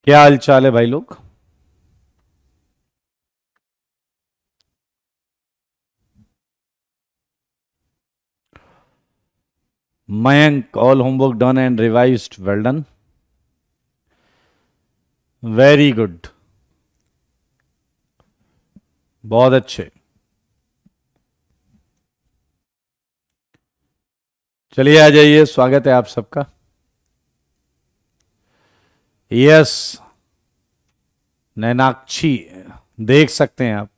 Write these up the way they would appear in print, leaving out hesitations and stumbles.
क्या हाल चाल है भाई लोग। Mayank, all homework done and revised, well done, very good, बहुत अच्छे। चलिए आ जाइए, स्वागत है आप सबका। यस, नैनाक्षी, देख सकते हैं आप।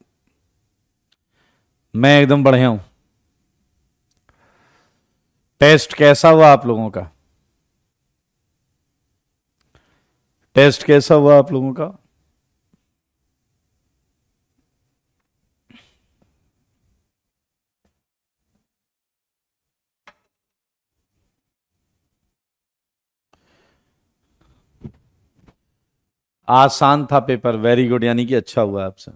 मैं एकदम बढ़िया हूं। टेस्ट कैसा हुआ आप लोगों का? टेस्ट कैसा हुआ आप लोगों का? आसान था पेपर, वेरी गुड, यानी कि अच्छा हुआ आपसे।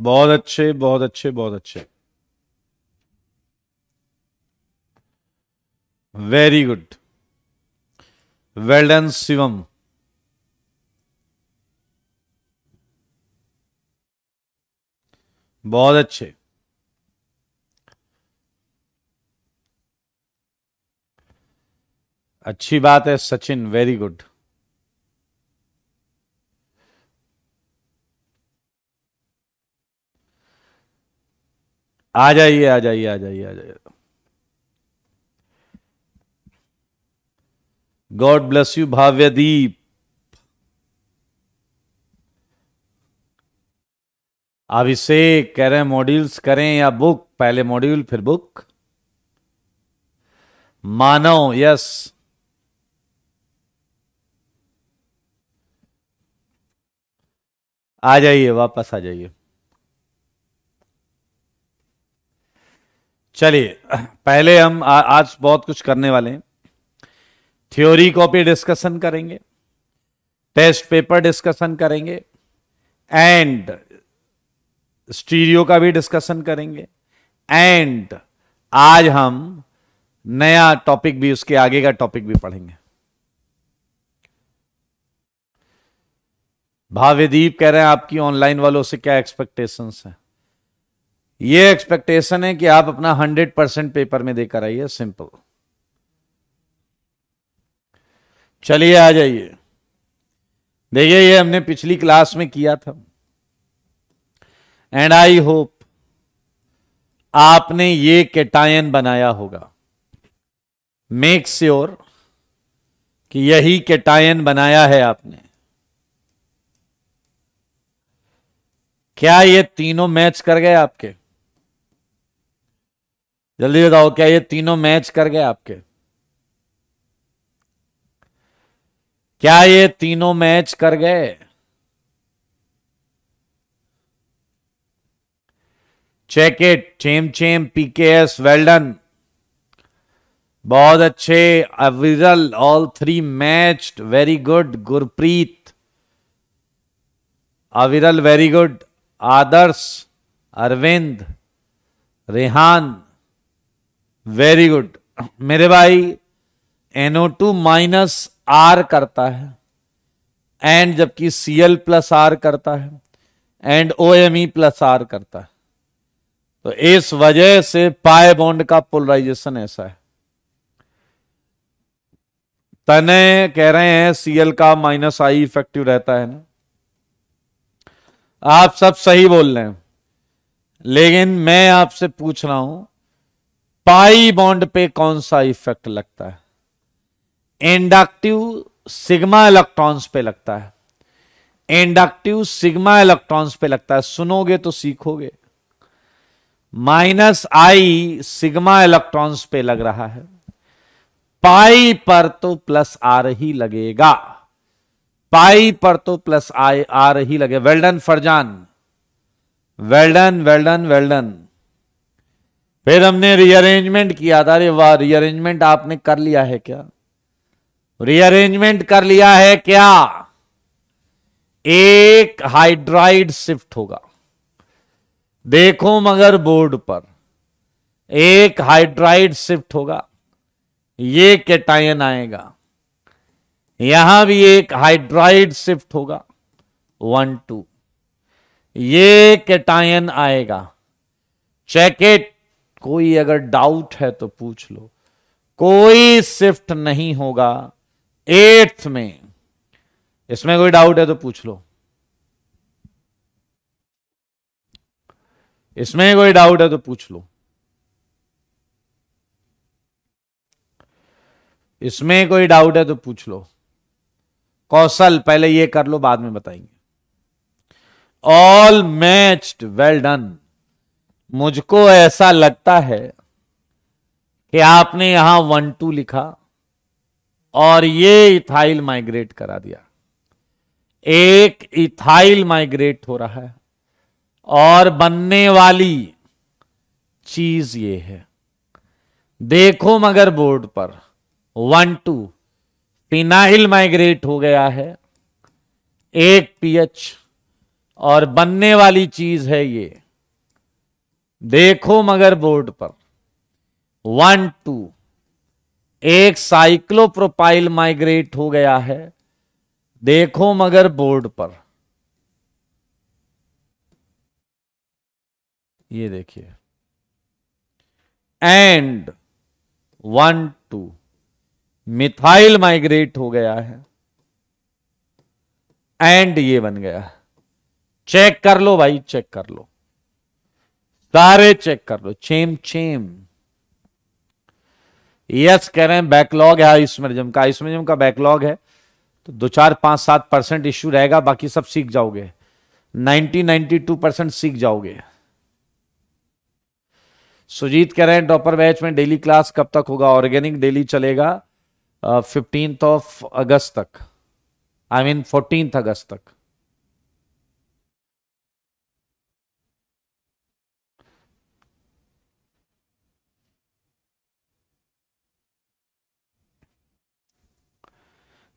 बहुत अच्छे, बहुत अच्छे, बहुत अच्छे, very good, well done Shivam. बहुत अच्छे, अच्छी बात है सचिन, वेरी गुड। आ जाइए, आ जाइए, आ जाइए, आ जाइए। God bless you Bhavyadeep. Abhishek कह रहे हैं मॉड्यूल्स करें या बुक, पहले मॉड्यूल फिर बुक। मानव, यस। आ जाइए, वापस आ जाइए। चलिए, पहले हम आज बहुत कुछ करने वाले हैं। थ्योरी कॉपी डिस्कशन करेंगे, टेस्ट पेपर डिस्कशन करेंगे, एंड स्टीरियो का भी डिस्कशन करेंगे, एंड आज हम नया टॉपिक भी, उसके आगे का टॉपिक भी पढ़ेंगे। भाव्यदीप कह रहे हैं आपकी ऑनलाइन वालों से क्या एक्सपेक्टेशंस हैं? ये एक्सपेक्टेशन है कि आप अपना 100% पेपर में देकर आइए, सिंपल। चलिए आ जाइए। देखिए, ये हमने पिछली क्लास में किया था, एंड आई होप आपने ये केटायन बनाया होगा। मेक श्योर कि यही केटायन बनाया है आपने। क्या ये तीनों मैच कर गए आपके? जल्दी बताओ, क्या ये तीनों मैच कर गए आपके? क्या ये तीनों मैच कर गए? चेक इट, चेम चेम, पीकेएस, वेल डन, बहुत अच्छे। Aviral, all three matched, very good. Gurpreet, Aviral, very good. Adarsh, Arvind, Rehan, very good. मेरे भाई, NO2 माइनस आर करता है, एंड जबकि Cl प्लस आर करता है, एंड OMe प्लस आर करता है। तो इस वजह से पाई बॉन्ड का पोलराइजेशन ऐसा है। तने कह रहे हैं Cl का माइनस आई इफेक्टिव रहता है ना। आप सब सही बोल रहे हैं, लेकिन मैं आपसे पूछ रहा हूं, पाई बॉन्ड पे कौन सा इफेक्ट लगता है? इंडक्टिव सिग्मा इलेक्ट्रॉन्स पे लगता है। इंडक्टिव सिग्मा इलेक्ट्रॉन्स पे लगता है, सुनोगे तो सीखोगे। माइनस आई सिग्मा इलेक्ट्रॉन्स पे लग रहा है, पाई पर तो प्लस आर ही लगेगा। पाई पर तो प्लस आर ही लगे। Well done Farzan, well done, well done, well done. फिर हमने रीअरेंजमेंट किया था। अरे वाह, रीअरेंजमेंट आपने कर लिया है क्या? रीअरेंजमेंट कर लिया है क्या? एक हाइड्राइड शिफ्ट होगा। देखो मगर बोर्ड पर एक हाइड्राइड शिफ्ट होगा, ये कैटायन आएगा। यहां भी एक हाइड्राइड शिफ्ट होगा 1 2, ये कैटायन आएगा। Check it. कोई अगर डाउट है तो पूछ लो। कोई शिफ्ट नहीं होगा 8th में। इसमें कोई डाउट है तो पूछ लो। इसमें कोई डाउट है तो पूछ लो। इसमें कोई डाउट है तो पूछ लो। कौशल पहले ये कर लो, बाद में बताएंगे। All matched, well done. मुझको ऐसा लगता है कि आपने यहां 1 2 लिखा और ये इथाइल माइग्रेट करा दिया। एक इथाइल माइग्रेट हो रहा है और बनने वाली चीज ये है। देखो मगर बोर्ड पर 1 2 फिनाइल माइग्रेट हो गया है, एक पीएच, और बनने वाली चीज है ये। देखो मगर बोर्ड पर 1 2 एक साइक्लोप्रोपाइल माइग्रेट हो गया है। देखो मगर बोर्ड पर ये देखिए, एंड 1 2 मिथाइल माइग्रेट हो गया है, एंड ये बन गया। चेक कर लो भाई, चेक कर लो, सारे चेक कर लो। चेम चेम यस कह रहे हैं। बैकलॉग है आयुष्मर्जम का। आयुष्मर्जम का बैकलॉग है तो 2 4 5 7% इश्यू रहेगा, बाकी सब सीख जाओगे। 92% सीख जाओगे। सुजीत कह रहे हैं टॉपर बैच में डेली क्लास कब तक होगा? ऑर्गेनिक डेली चलेगा 15 अगस्त तक, आई मीन 14 अगस्त तक।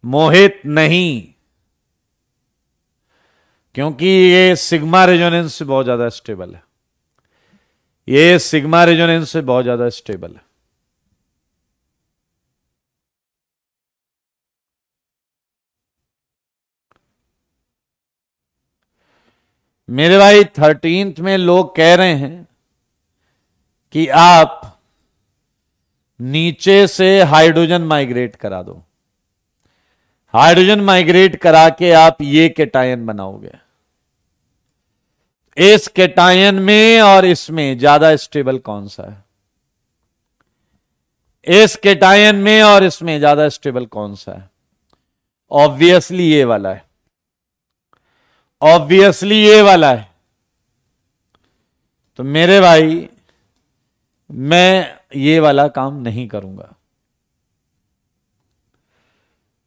मोहित नहीं, क्योंकि ये सिग्मा रेजोनेंस से बहुत ज्यादा स्टेबल है। ये सिग्मा रेजोनेंस से बहुत ज्यादा स्टेबल है। मेरे भाई 13th में लोग कह रहे हैं कि आप नीचे से हाइड्रोजन माइग्रेट करा दो। हाइड्रोजन माइग्रेट करा के आप ये कैटायन बनाओगे। इस कैटायन में और इसमें ज्यादा स्टेबल कौन सा है? इस कैटायन में और इसमें ज्यादा स्टेबल कौन सा है? ऑब्वियसली ये वाला है। ऑब्वियसली ये वाला है। तो मेरे भाई मैं ये वाला काम नहीं करूंगा।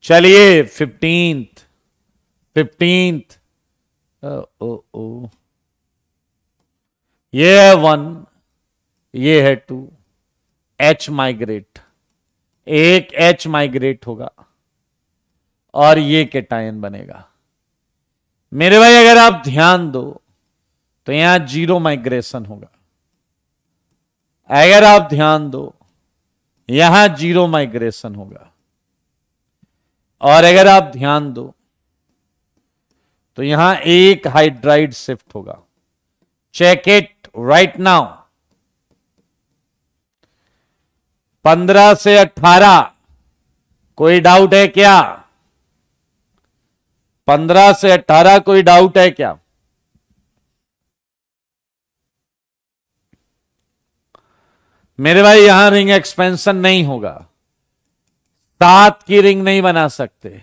चलिए 15th ओ ओ ये है 1, ये है 2, H माइग्रेट, एक H माइग्रेट होगा और ये कैटायन बनेगा। मेरे भाई अगर आप ध्यान दो तो यहां 0 माइग्रेशन होगा। अगर आप ध्यान दो यहां 0 माइग्रेशन होगा, और अगर आप ध्यान दो तो यहां एक हाइड्राइड शिफ्ट होगा। Check it right now. 15 से 18 कोई डाउट है क्या? 15 से 18 कोई डाउट है क्या? मेरे भाई यहां रिंग एक्सपेंशन नहीं होगा। 7 की रिंग नहीं बना सकते।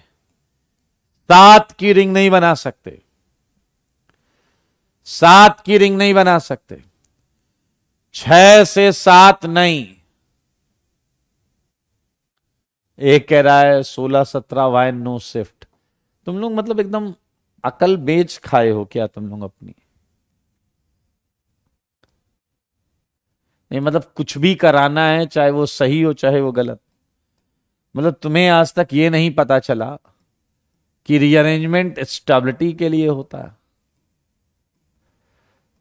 7 की रिंग नहीं बना सकते। 7 की रिंग नहीं बना सकते। 6 से 7 नहीं। एक कह रहा है 16 17 वाई नो शिफ्ट। तुम लोग मतलब एकदम अकल बेच खाए हो क्या तुम लोग अपनी? नहीं मतलब कुछ भी कराना है, चाहे वो सही हो चाहे वो गलत। मतलब तुम्हें आज तक ये नहीं पता चला कि रीअरेंजमेंट स्टेबिलिटी के लिए होता है।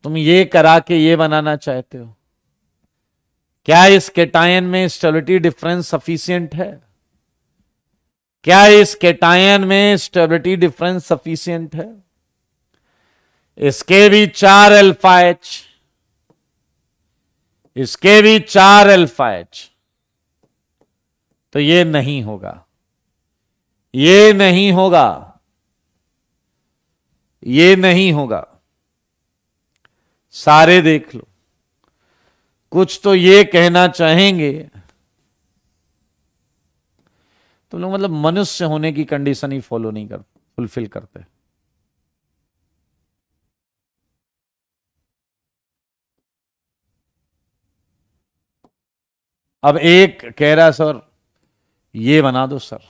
तुम ये करा के ये बनाना चाहते हो। क्या इस केटायन में स्टेबिलिटी डिफरेंस सफिशिएंट है? क्या इस केटायन में स्टेबिलिटी डिफरेंस सफिशिएंट है? इसके भी 4 अल्फा एच, इसके भी 4 अल्फा एच, तो ये नहीं होगा, ये नहीं होगा, ये नहीं होगा। सारे देख लो, कुछ तो ये कहना चाहेंगे। तुम लोग मतलब मनुष्य होने की कंडीशन ही फॉलो नहीं कर, फुलफिल करते। अब एक कह रहा सर ये बना दो सर,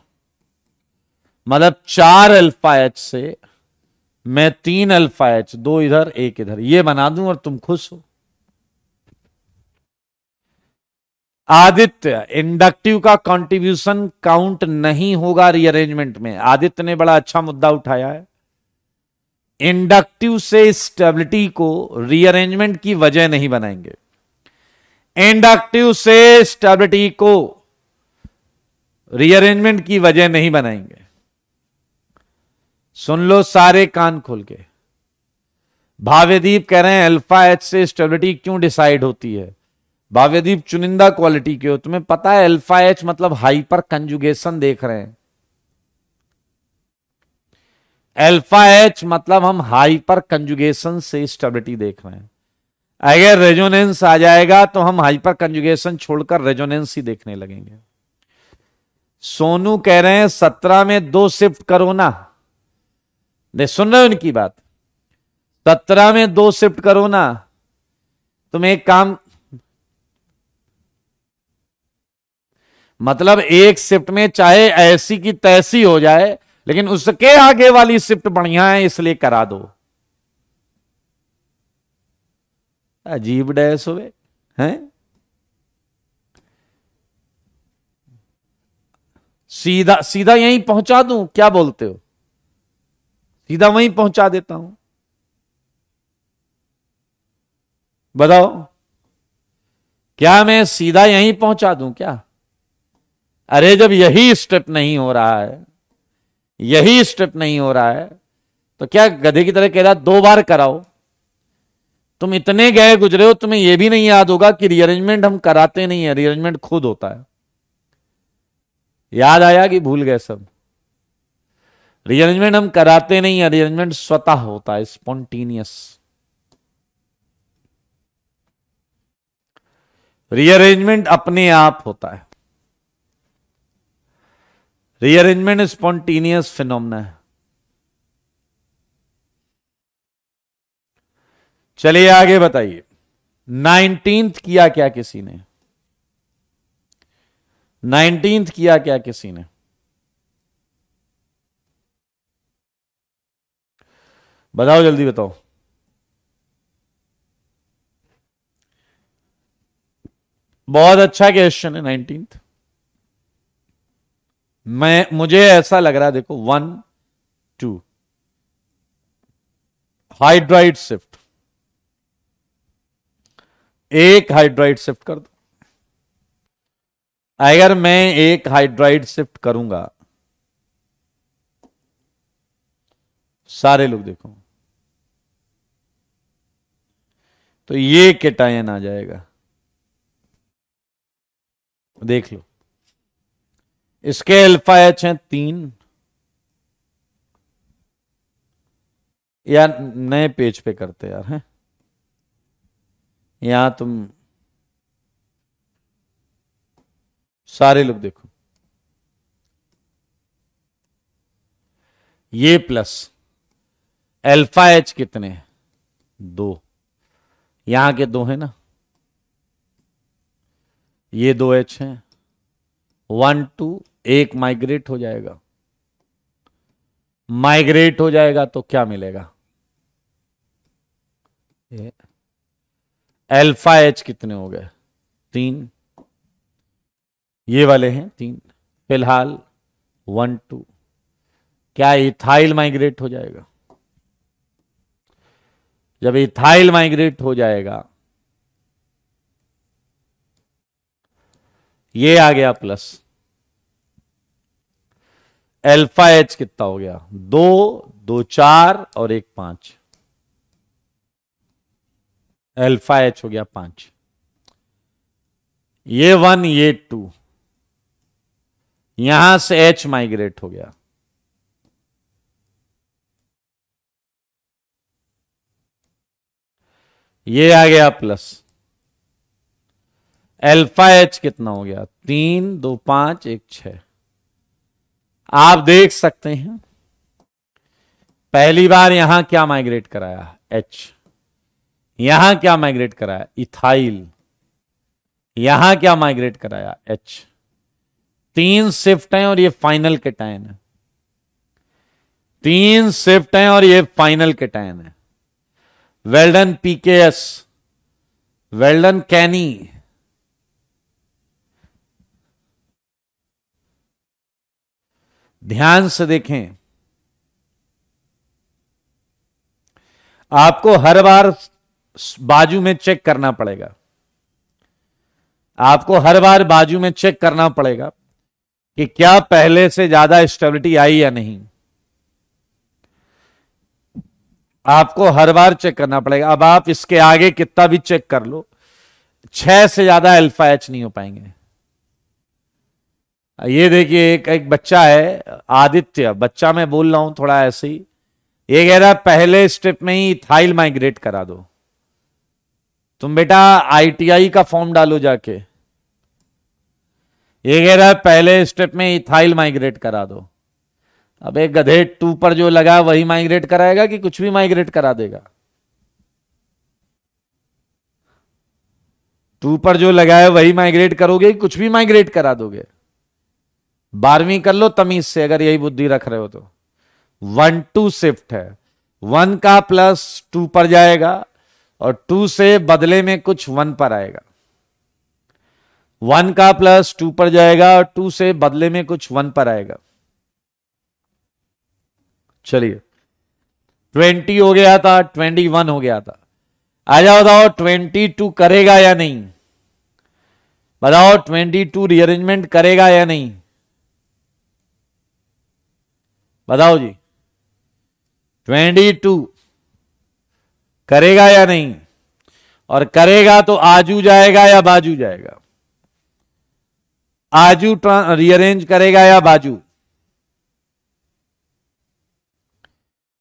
मतलब 4 अल्फा एच से मैं 3 अल्फा एच, 2 इधर 1 इधर, ये बना दूं और तुम खुश हो। आदित्य, इंडक्टिव का कंट्रीब्यूशन काउंट नहीं होगा रीअरेंजमेंट में। आदित्य ने बड़ा अच्छा मुद्दा उठाया है। इंडक्टिव से स्टेबिलिटी को रीअरेंजमेंट की वजह नहीं बनाएंगे, इंडक्टिव से स्टेबिलिटी को रीअरेंजमेंट की वजह नहीं बनाएंगे। सुन लो सारे कान खोल के। भाव्यदीप कह रहे हैं अल्फा एच से स्टेबिलिटी क्यों डिसाइड होती है? भाव्यदीप चुनिंदा क्वालिटी के हो, तुम्हें पता है अल्फा एच मतलब हाइपर कंजुगेशन देख रहे हैं। अल्फा एच मतलब हम हाइपर कंजुगेशन से स्टेबिलिटी देख रहे हैं। अगर रेजोनेंस आ जाएगा तो हम हाइपर कंजुगेशन छोड़कर रेजोनेंस ही देखने लगेंगे। सोनू कह रहे हैं 17 में 2 शिफ्ट करो ना। देख सुन रहे हो उनकी बात, 17 में 2 शिफ्ट करो ना। तुम एक काम, मतलब एक शिफ्ट में चाहे ऐसी की तैसी हो जाए, लेकिन उसके आगे वाली शिफ्ट बढ़िया है इसलिए करा दो। अजीब डैस हुए हैं। सीधा सीधा यहीं पहुंचा दूं, क्या बोलते हो? सीधा वहीं पहुंचा देता हूं, बताओ क्या मैं सीधा यहीं पहुंचा दूं क्या? अरे जब यही स्टेप नहीं हो रहा है, यही स्टेप नहीं हो रहा है, तो क्या गधे की तरह कह रहा 2 बार कराओ? तुम इतने गए गुजरे हो, तुम्हें यह भी नहीं याद होगा कि रीअरेंजमेंट हम कराते नहीं है, रीअरेंजमेंट खुद होता है। याद आया कि भूल गए सब? रीअरेंजमेंट हम कराते नहीं है, रीअरेंजमेंट स्वतः होता है, स्पॉन्टेनियस। रीअरेंजमेंट अपने आप होता है, रीअरेंजमेंट स्पॉन्टेनियस फिनोमेना है। चलिए आगे बताइए। 19th किया क्या किसी ने? 19th किया क्या किसी ने? बताओ जल्दी बताओ। बहुत अच्छा क्वेश्चन है 19th। मुझे ऐसा लग रहा है, देखो 1 2 हाइड्राइड शिफ्ट, एक हाइड्राइड शिफ्ट कर दो। अगर मैं एक हाइड्राइड शिफ्ट करूंगा, सारे लोग देखो, तो ये केटायन आ जाएगा। देख लो, इसके अल्फा एच हैं 3, या नए पेज पे करते यार हैं, यहां तुम सारे लोग देखो, ये प्लस अल्फा एच कितने हैं? 2, यहां के 2 है ना, ये 2 एच हैं, 1 2, एक माइग्रेट हो जाएगा। माइग्रेट हो जाएगा तो क्या मिलेगा? अल्फा एच कितने हो गए? 3, ये वाले हैं 3 फिलहाल, 1 2, क्या इथाइल माइग्रेट हो जाएगा? जब इथाइल माइग्रेट हो जाएगा, ये आ गया प्लस, अल्फा एच कितना हो गया, 2, 2 4 और 1 5, अल्फा एच हो गया 5, ये 1 ये 2, यहां से एच माइग्रेट हो गया, ये आ गया प्लस, अल्फा एच कितना हो गया, 3 2 5 1 6। आप देख सकते हैं पहली बार यहां क्या माइग्रेट कराया, एच, यहां क्या माइग्रेट कराया, इथाइल, यहां क्या माइग्रेट कराया, एच। 3 शिफ्ट हैं और ये फाइनल कैटायन है, 3 शिफ्ट हैं और ये फाइनल कैटायन है। वेल्डन पीकेएस, वेल्डन कैनी, ध्यान से देखें, आपको हर बार बाजू में चेक करना पड़ेगा, आपको हर बार बाजू में चेक करना पड़ेगा कि क्या पहले से ज्यादा स्टेबिलिटी आई या नहीं, आपको हर बार चेक करना पड़ेगा। अब आप इसके आगे कितना भी चेक कर लो, 6 से ज्यादा अल्फा एच नहीं हो पाएंगे। ये देखिए एक बच्चा है आदित्य, बच्चा मैं बोल रहा हूं थोड़ा ऐसे ही, ये कह रहा है पहले स्टेप में ही इथाइल माइग्रेट करा दो। तुम बेटा आईटीआई का फॉर्म डालो जाके, ये कह रहा है पहले स्टेप में इथाइल माइग्रेट करा दो। अब एक गधे 2 पर जो लगा वही माइग्रेट कराएगा कि कुछ भी माइग्रेट करा देगा? 2 पर जो लगा है वही माइग्रेट करोगे कि कुछ भी माइग्रेट करा दोगे? 12वीं कर लो तमीज से अगर यही बुद्धि रख रहे हो तो। 1 2 शिफ्ट है, 1 का प्लस 2 पर जाएगा और 2 से बदले में कुछ 1 पर आएगा। 1 का प्लस 2 पर जाएगा और 2 से बदले में कुछ 1 पर आएगा। चलिए 20 हो गया था, 21 हो गया था। आ जाओ बताओ 22 करेगा या नहीं? बताओ 22 रीअरेंजमेंट करेगा या नहीं? बताओ जी 22 करेगा या नहीं? और करेगा तो आजू जाएगा या बाजू जाएगा? आजू रीअरेंज करेगा या बाजू?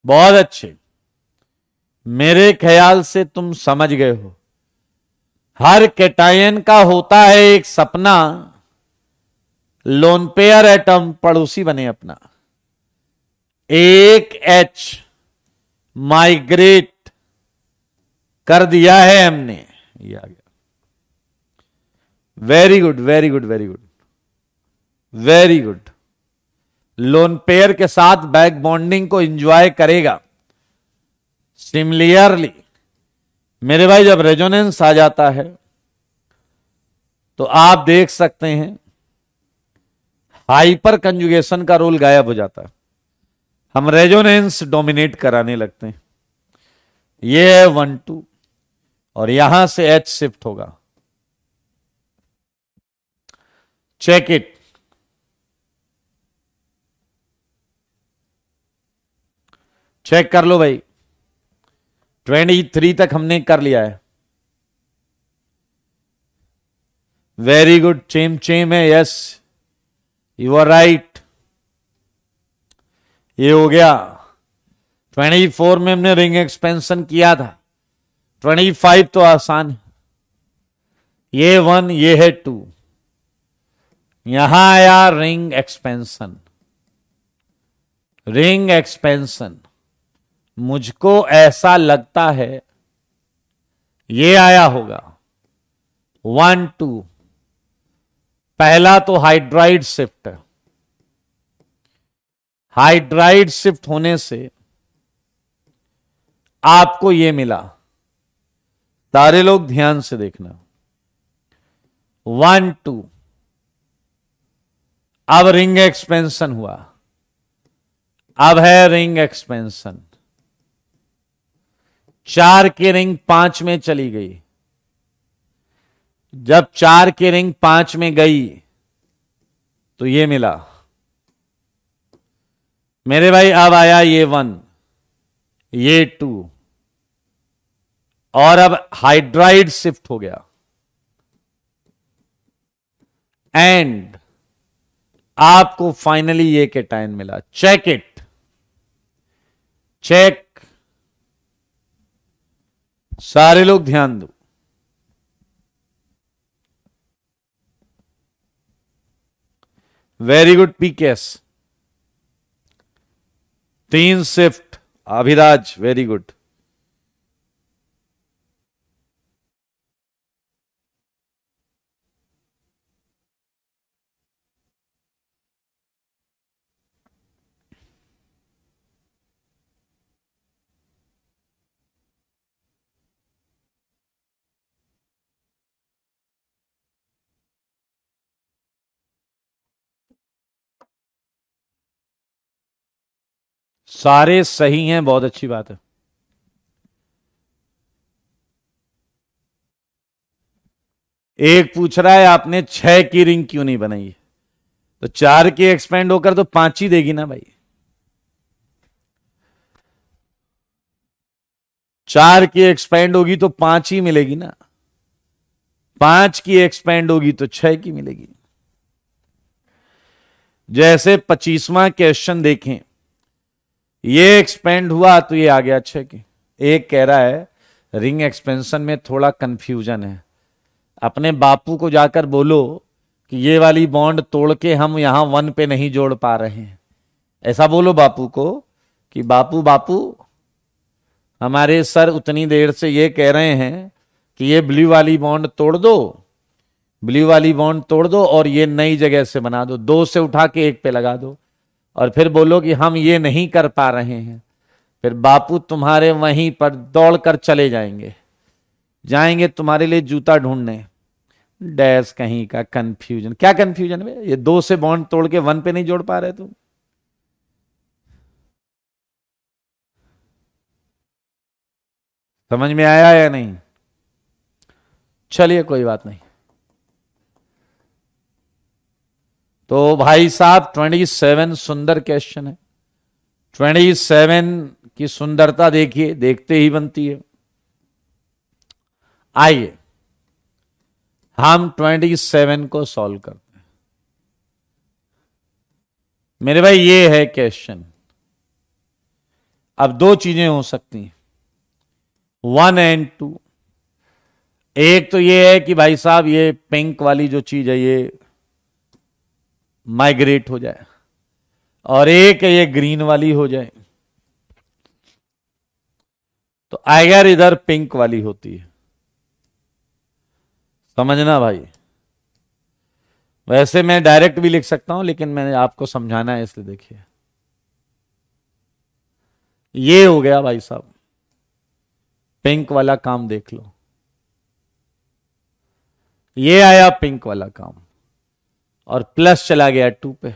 बहुत अच्छे, मेरे ख्याल से तुम समझ गए हो। हर कैटायन का होता है एक सपना, लोन पेयर एटम पड़ोसी बने अपना। एक एच माइग्रेट कर दिया है हमने, ये आ गया। Very good very good very good very good. Lone pair के साथ बैक बॉन्डिंग को एंजॉय करेगा। सिमिलरली मेरे भाई जब रेजोनेंस आ जाता है तो आप देख सकते हैं हाइपर कंजुगेशन का रोल गायब हो जाता है, हम रेजोनेंस डोमिनेट कराने लगते हैं। ये है 1 2 और यहां से एच शिफ्ट होगा। चेक इट, चेक कर लो भाई। 23 तक हमने कर लिया है। वेरी गुड, चेम चेम है, यस यू आर राइट। ये हो गया। 24 में हमने रिंग एक्सपेंशन किया था, 25 तो आसान है। ये 1 ये है 2, यहां आया रिंग एक्सपेंशन। रिंग एक्सपेंशन मुझको ऐसा लगता है ये आया होगा 1 2। पहला तो हाइड्राइड शिफ्ट है, हाइड्राइड शिफ्ट होने से आपको ये मिला। सारे लोग ध्यान से देखना, 1 2। अब रिंग एक्सपेंशन हुआ, अब है रिंग एक्सपेंशन। 4 की रिंग 5 में चली गई। जब 4 की रिंग 5 में गई तो ये मिला मेरे भाई। अब आया ये 1, ये 2, और अब हाइड्राइड शिफ्ट हो गया एंड आपको फाइनली ये केटायन मिला। Check it, check. सारे लोग ध्यान दो। Very good PKS, 3 shift. Abhiraj very good. सारे सही हैं, बहुत अच्छी बात है। एक पूछ रहा है आपने 6 की रिंग क्यों नहीं बनाई, तो 4 की एक्सपेंड होकर तो 5 ही देगी ना भाई। 4 की एक्सपेंड होगी तो 5 ही मिलेगी ना, 5 की एक्सपेंड होगी तो 6 की मिलेगी। जैसे 25वां क्वेश्चन देखें, ये एक्सपेंड हुआ तो ये आ गया 6 की। एक कह रहा है रिंग एक्सपेंशन में थोड़ा कंफ्यूजन है, अपने बापू को जाकर बोलो कि ये वाली बॉन्ड तोड़ के हम यहां 1 पे नहीं जोड़ पा रहे हैं। ऐसा बोलो बापू को कि बापू बापू हमारे सर उतनी देर से ये कह रहे हैं कि ये ब्लू वाली बॉन्ड तोड़ दो, ब्लू वाली बॉन्ड तोड़ दो और ये नई जगह से बना दो, 2 से उठा के 1 पे लगा दो, और फिर बोलो कि हम ये नहीं कर पा रहे हैं। फिर बापू तुम्हारे वहीं पर दौड़ कर चले जाएंगे, जाएंगे तुम्हारे लिए जूता ढूंढने। डैश कहीं का कंफ्यूजन। क्या कंफ्यूजन है? ये 2 से बॉन्ड तोड़ के 1 पे नहीं जोड़ पा रहे तुम। समझ में आया या नहीं? चलिए कोई बात नहीं। तो भाई साहब 27 सुंदर क्वेश्चन है। 27 की सुंदरता देखिए, देखते ही बनती है। आइए हम 27 को सॉल्व करते हैं। मेरे भाई ये है क्वेश्चन। अब 2 चीजें हो सकती हैं, 1 एंड 2। एक तो ये है कि भाई साहब ये पिंक वाली जो चीज है ये माइग्रेट हो जाए, और एक है ये ग्रीन वाली हो जाए। तो अगर इधर पिंक वाली होती है, समझना भाई, वैसे मैं डायरेक्ट भी लिख सकता हूं लेकिन मैंने आपको समझाना है इसलिए देखिए। ये हो गया भाई साहब पिंक वाला काम, देख लो। ये आया पिंक वाला काम और प्लस चला गया 2 पे,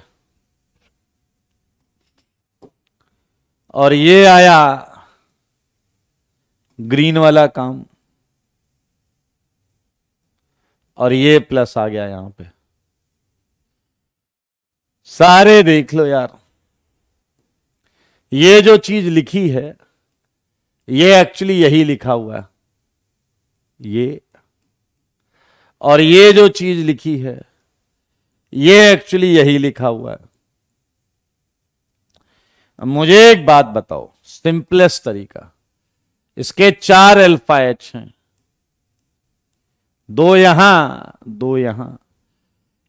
और ये आया ग्रीन वाला काम और ये प्लस आ गया यहां पे। सारे देख लो यार, ये जो चीज लिखी है ये एक्चुअली यही लिखा हुआ है, ये, और ये जो चीज लिखी है ये एक्चुअली यही लिखा हुआ है। मुझे एक बात बताओ, सिंपलेस्ट तरीका, इसके 4 अल्फा एच हैं, 2 यहां 2 यहां।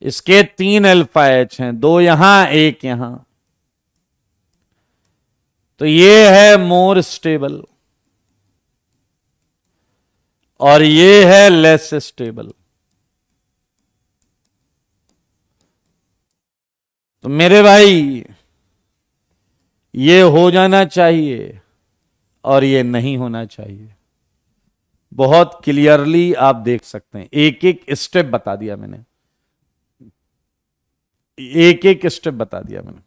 इसके 3 अल्फा एच हैं, 2 यहां 1 यहां। तो ये है मोर स्टेबल और ये है लेस स्टेबल। तो मेरे भाई ये हो जाना चाहिए और ये नहीं होना चाहिए। बहुत क्लियरली आप देख सकते हैं, एक एक स्टेप बता दिया मैंने, एक एक स्टेप बता दिया मैंने।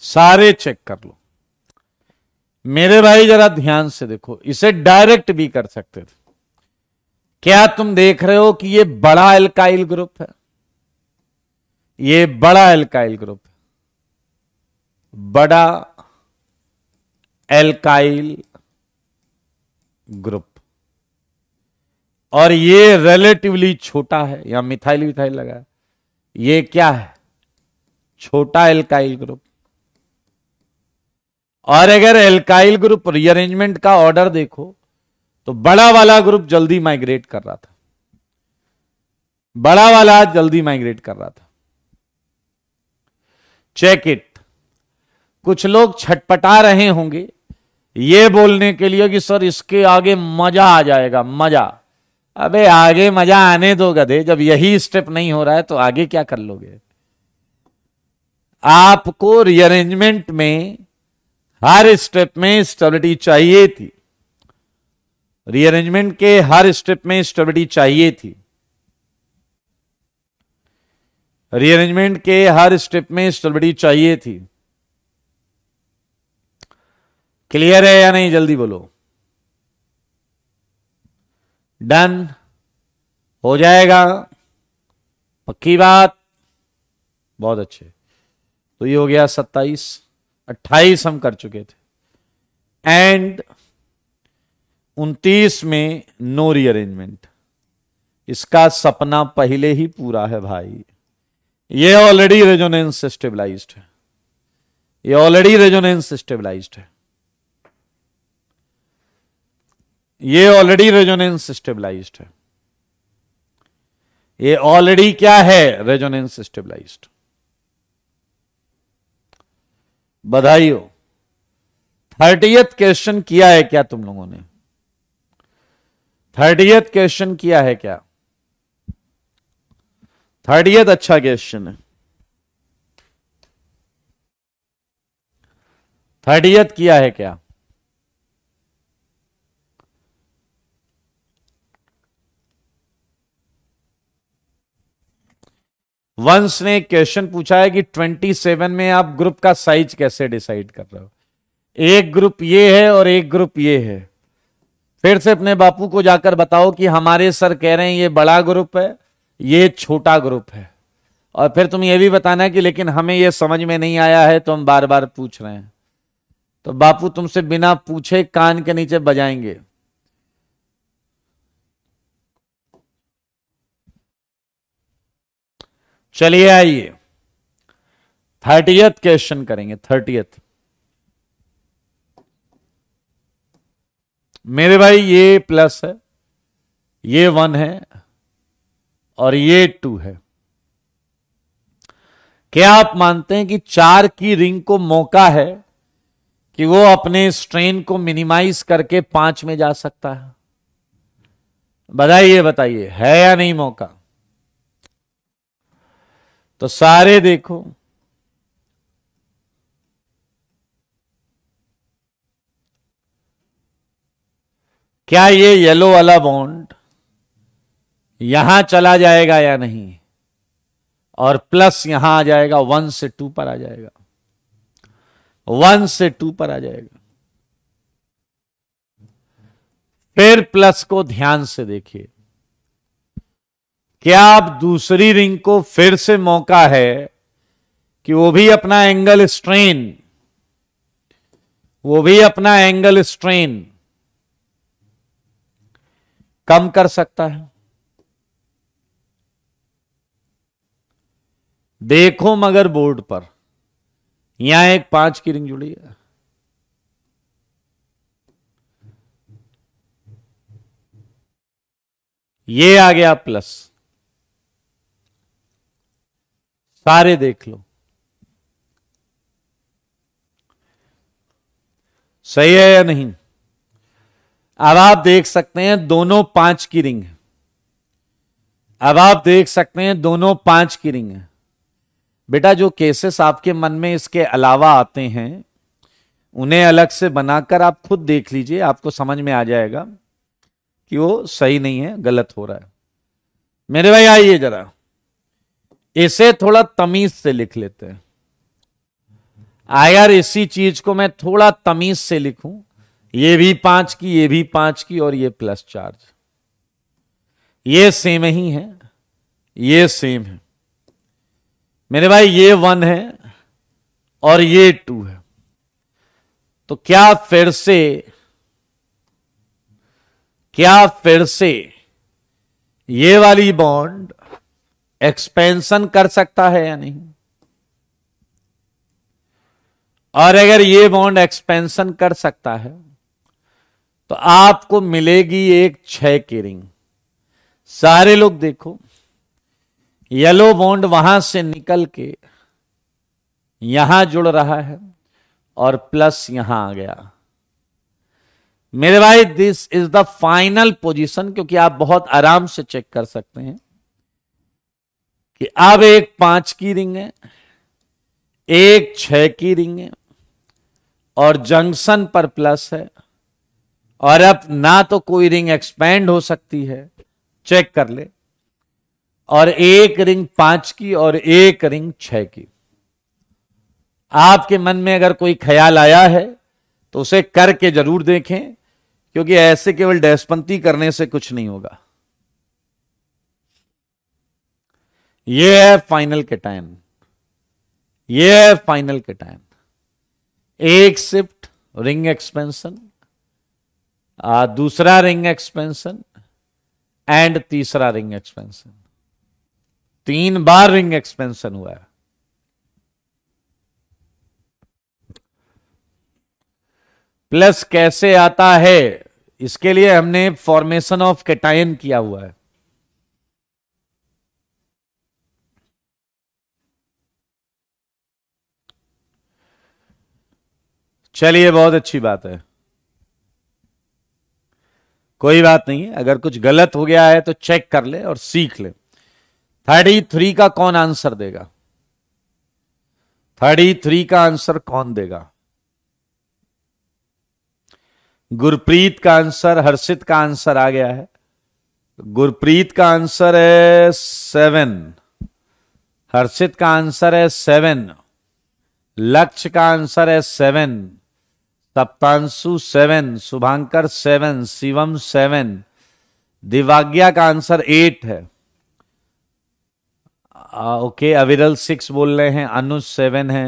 सारे चेक कर लो। मेरे भाई जरा ध्यान से देखो, इसे डायरेक्ट भी कर सकते थे। क्या तुम देख रहे हो कि ये बड़ा एल्काइल ग्रुप है, ये बड़ा एल्काइल ग्रुप है, बड़ा एल्काइल ग्रुप, और ये रिलेटिवली छोटा है, यहां मिथाइल विथाइल लगा है, ये क्या है, छोटा एल्काइल ग्रुप। और अगर एल्काइल ग्रुप रीअरेंजमेंट का ऑर्डर देखो तो बड़ा वाला ग्रुप जल्दी माइग्रेट कर रहा था, बड़ा वाला जल्दी माइग्रेट कर रहा था। Check it. कुछ लोग छटपटा रहे होंगे ये बोलने के लिए कि सर इसके आगे मजा आ जाएगा, मजा। अबे आगे मजा आने दो गधे, जब यही स्टेप नहीं हो रहा है तो आगे क्या कर लोगे। आपको रीअरेंजमेंट में हर स्टेप में स्टेबिलिटी चाहिए थी, रीअरेंजमेंट के हर स्टेप में स्टेबिलिटी चाहिए थी, रीअरेंजमेंट के हर स्टेप में स्टेबिलिटी चाहिए थी। क्लियर है या नहीं, जल्दी बोलो। डन हो जाएगा, पक्की बात, बहुत अच्छे। तो ये हो गया 27, 28 हम कर चुके थे, एंड 29 में नो रीअरेंजमेंट। इसका सपना पहले ही पूरा है भाई, ये ऑलरेडी रेजोनेंस स्टेबलाइज्ड है, ये ऑलरेडी रेजोनेंस स्टेबलाइज्ड है, ये ऑलरेडी रेजोनेंस स्टेबलाइज्ड है, ये ऑलरेडी क्या है, रेजोनेंस स्टेबलाइज्ड। बधाई हो। 30th क्वेश्चन किया है क्या तुम लोगों ने, 30th क्वेश्चन किया है क्या, 30th अच्छा क्वेश्चन है, 30th किया है क्या। वंश ने क्वेश्चन पूछा है कि 27 में आप ग्रुप का साइज कैसे डिसाइड कर रहे हो। एक ग्रुप ये है और एक ग्रुप ये है। फिर से अपने बापू को जाकर बताओ कि हमारे सर कह रहे हैं ये बड़ा ग्रुप है, ये छोटा ग्रुप है, और फिर तुम ये भी बताना कि लेकिन हमें ये समझ में नहीं आया है तो हम बार बार पूछ रहे हैं। तो बापू तुमसे बिना पूछे कान के नीचे बजाएंगे। चलिए आइए 30th क्वेश्चन करेंगे। 30th मेरे भाई ये प्लस है, ये 1 है और ये 2 है। क्या आप मानते हैं कि 4 की रिंग को मौका है कि वो अपने स्ट्रेन को मिनिमाइज करके 5 में जा सकता है? बताइए बताइए, है या नहीं मौका? तो सारे देखो, क्या ये येलो वाला बॉन्ड यहां चला जाएगा या नहीं, और प्लस यहां आ जाएगा, 1 से 2 पर आ जाएगा, 1 से 2 पर आ जाएगा। फिर प्लस को ध्यान से देखिए, क्या आप दूसरी रिंग को फिर से मौका है कि वो भी अपना एंगल स्ट्रेन, वो भी अपना एंगल स्ट्रेन कम कर सकता है? देखो मगर बोर्ड पर यहां एक 5 की रिंग जुड़ी है, ये आ गया प्लस, सारे देख लो, सही है या नहीं? अब आप देख सकते हैं दोनों 5 की रिंग है, अब आप देख सकते हैं दोनों 5 की रिंग है। बेटा जो केसेस आपके मन में इसके अलावा आते हैं उन्हें अलग से बनाकर आप खुद देख लीजिए, आपको समझ में आ जाएगा कि वो सही नहीं है, गलत हो रहा है। मेरे भाई आइए जरा इसे थोड़ा तमीज से लिख लेते हैं। अगर इसी चीज को मैं थोड़ा तमीज से लिखूं, ये भी 5 की, ये भी 5 की, और ये प्लस चार्ज, ये सेम ही है, ये सेम है मेरे भाई, ये 1 है और ये 2 है। तो क्या फिर से ये वाली बॉन्ड एक्सपेंशन कर सकता है या नहीं? और अगर ये बॉन्ड एक्सपेंशन कर सकता है तो आपको मिलेगी एक 6 की रिंग। सारे लोग देखो, येलो बॉन्ड वहां से निकल के यहां जुड़ रहा है और प्लस यहां आ गया। मेरे भाई this is the final position, क्योंकि आप बहुत आराम से चेक कर सकते हैं कि अब एक 5 की रिंग है, एक 6 की रिंग है, और जंक्शन पर प्लस है, और अब ना तो कोई रिंग एक्सपेंड हो सकती है, चेक कर ले, और एक रिंग 5 की और एक रिंग 6 की। आपके मन में अगर कोई ख्याल आया है तो उसे करके जरूर देखें, क्योंकि ऐसे केवल डैशपंती करने से कुछ नहीं होगा। यह है फाइनल कैटायन, यह है फाइनल कैटायन। एक शिफ्ट रिंग एक्सपेंशन, दूसरा रिंग एक्सपेंशन, एंड तीसरा रिंग एक्सपेंशन। 3 बार रिंग एक्सपेंशन हुआ है। प्लस कैसे आता है, इसके लिए हमने फॉर्मेशन ऑफ कैटायन किया हुआ है। चलिए, बहुत अच्छी बात है, कोई बात नहीं है। अगर कुछ गलत हो गया है तो चेक कर ले और सीख ले। 33 का कौन आंसर देगा? 33 का आंसर कौन देगा? गुरप्रीत का आंसर, हर्षित का आंसर आ गया है। गुरप्रीत का आंसर है 7, हर्षित का आंसर है 7, लक्ष्य का आंसर है 7, सप्तांशु 7, शुभांकर 7, शिवम 7, दिवाग्या का आंसर 8 है। ओके, अविरल 6 बोल रहे हैं, अनुज 7 है।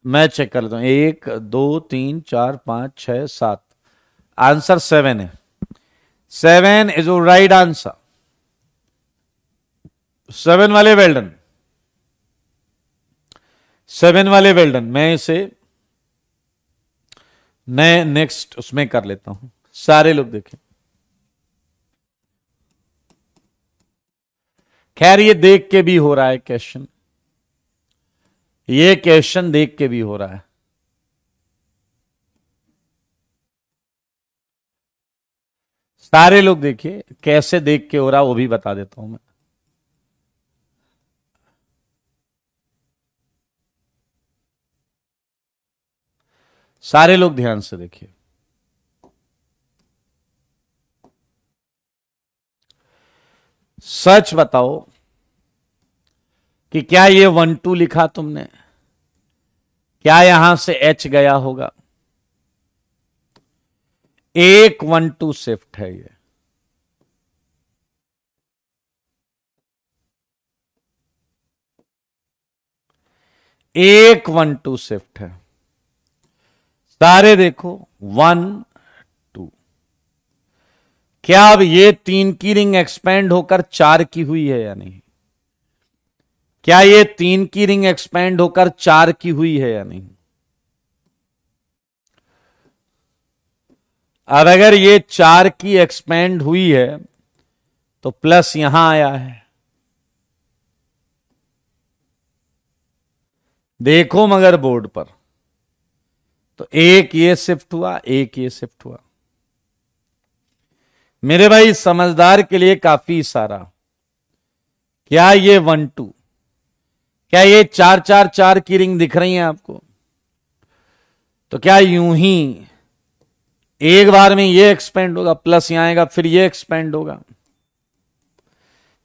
मैं चेक कर लेता हूं, 1 2 3 4 5 6 7, आंसर 7 है। 7 इज राइट आंसर। 7 वाले वेल्डन, 7 वाले वेल्डन। मैं इसे नए नेक्स्ट उसमें कर लेता हूं। सारे लोग देखें, खैर ये देख के भी हो रहा है क्वेश्चन, ये क्वेश्चन देख के भी हो रहा है। सारे लोग देखिए, कैसे देख के हो रहा वो भी बता देता हूं मैं। सारे लोग ध्यान से देखिए। सच बताओ कि क्या ये 1 2 लिखा तुमने? क्या यहां से H गया होगा? एक 1 2 शिफ्ट है ये। एक 1 2 शिफ्ट है। सारे देखो 1 2। क्या अब ये 3 की रिंग एक्सपेंड होकर 4 की हुई है या नहीं? क्या ये 3 की रिंग एक्सपेंड होकर 4 की हुई है या नहीं? अब अगर ये 4 की एक्सपेंड हुई है तो प्लस यहां आया है। देखो मगर बोर्ड पर, तो एक ये शिफ्ट हुआ, एक ये शिफ्ट हुआ। मेरे भाई समझदार के लिए काफी इशारा। क्या ये 1 2, क्या ये 4 4 4 की रिंग दिख रही है आपको? तो क्या यूं ही एक बार में ये एक्सपेंड होगा, प्लस यहां आएगा, फिर ये एक्सपेंड होगा,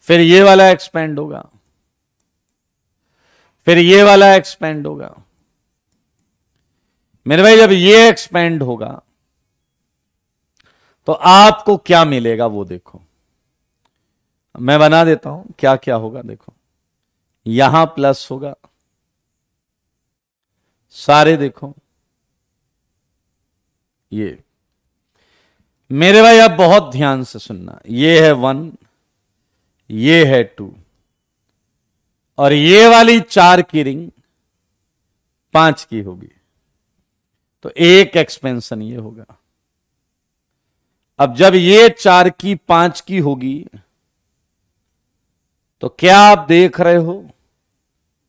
फिर ये वाला एक्सपेंड होगा, फिर ये वाला एक्सपेंड होगा, मेरे भाई जब ये एक्सपेंड होगा तो आपको क्या मिलेगा वो देखो। मैं बना देता हूं क्या क्या होगा। देखो यहां प्लस होगा, सारे देखो ये। मेरे भाई आप बहुत ध्यान से सुनना, ये है 1, ये है 2 और ये वाली 4 की रिंग 5 की होगी, तो एक एक्सपेंशन ये होगा। अब जब ये 4 की 5 की होगी तो क्या आप देख रहे हो,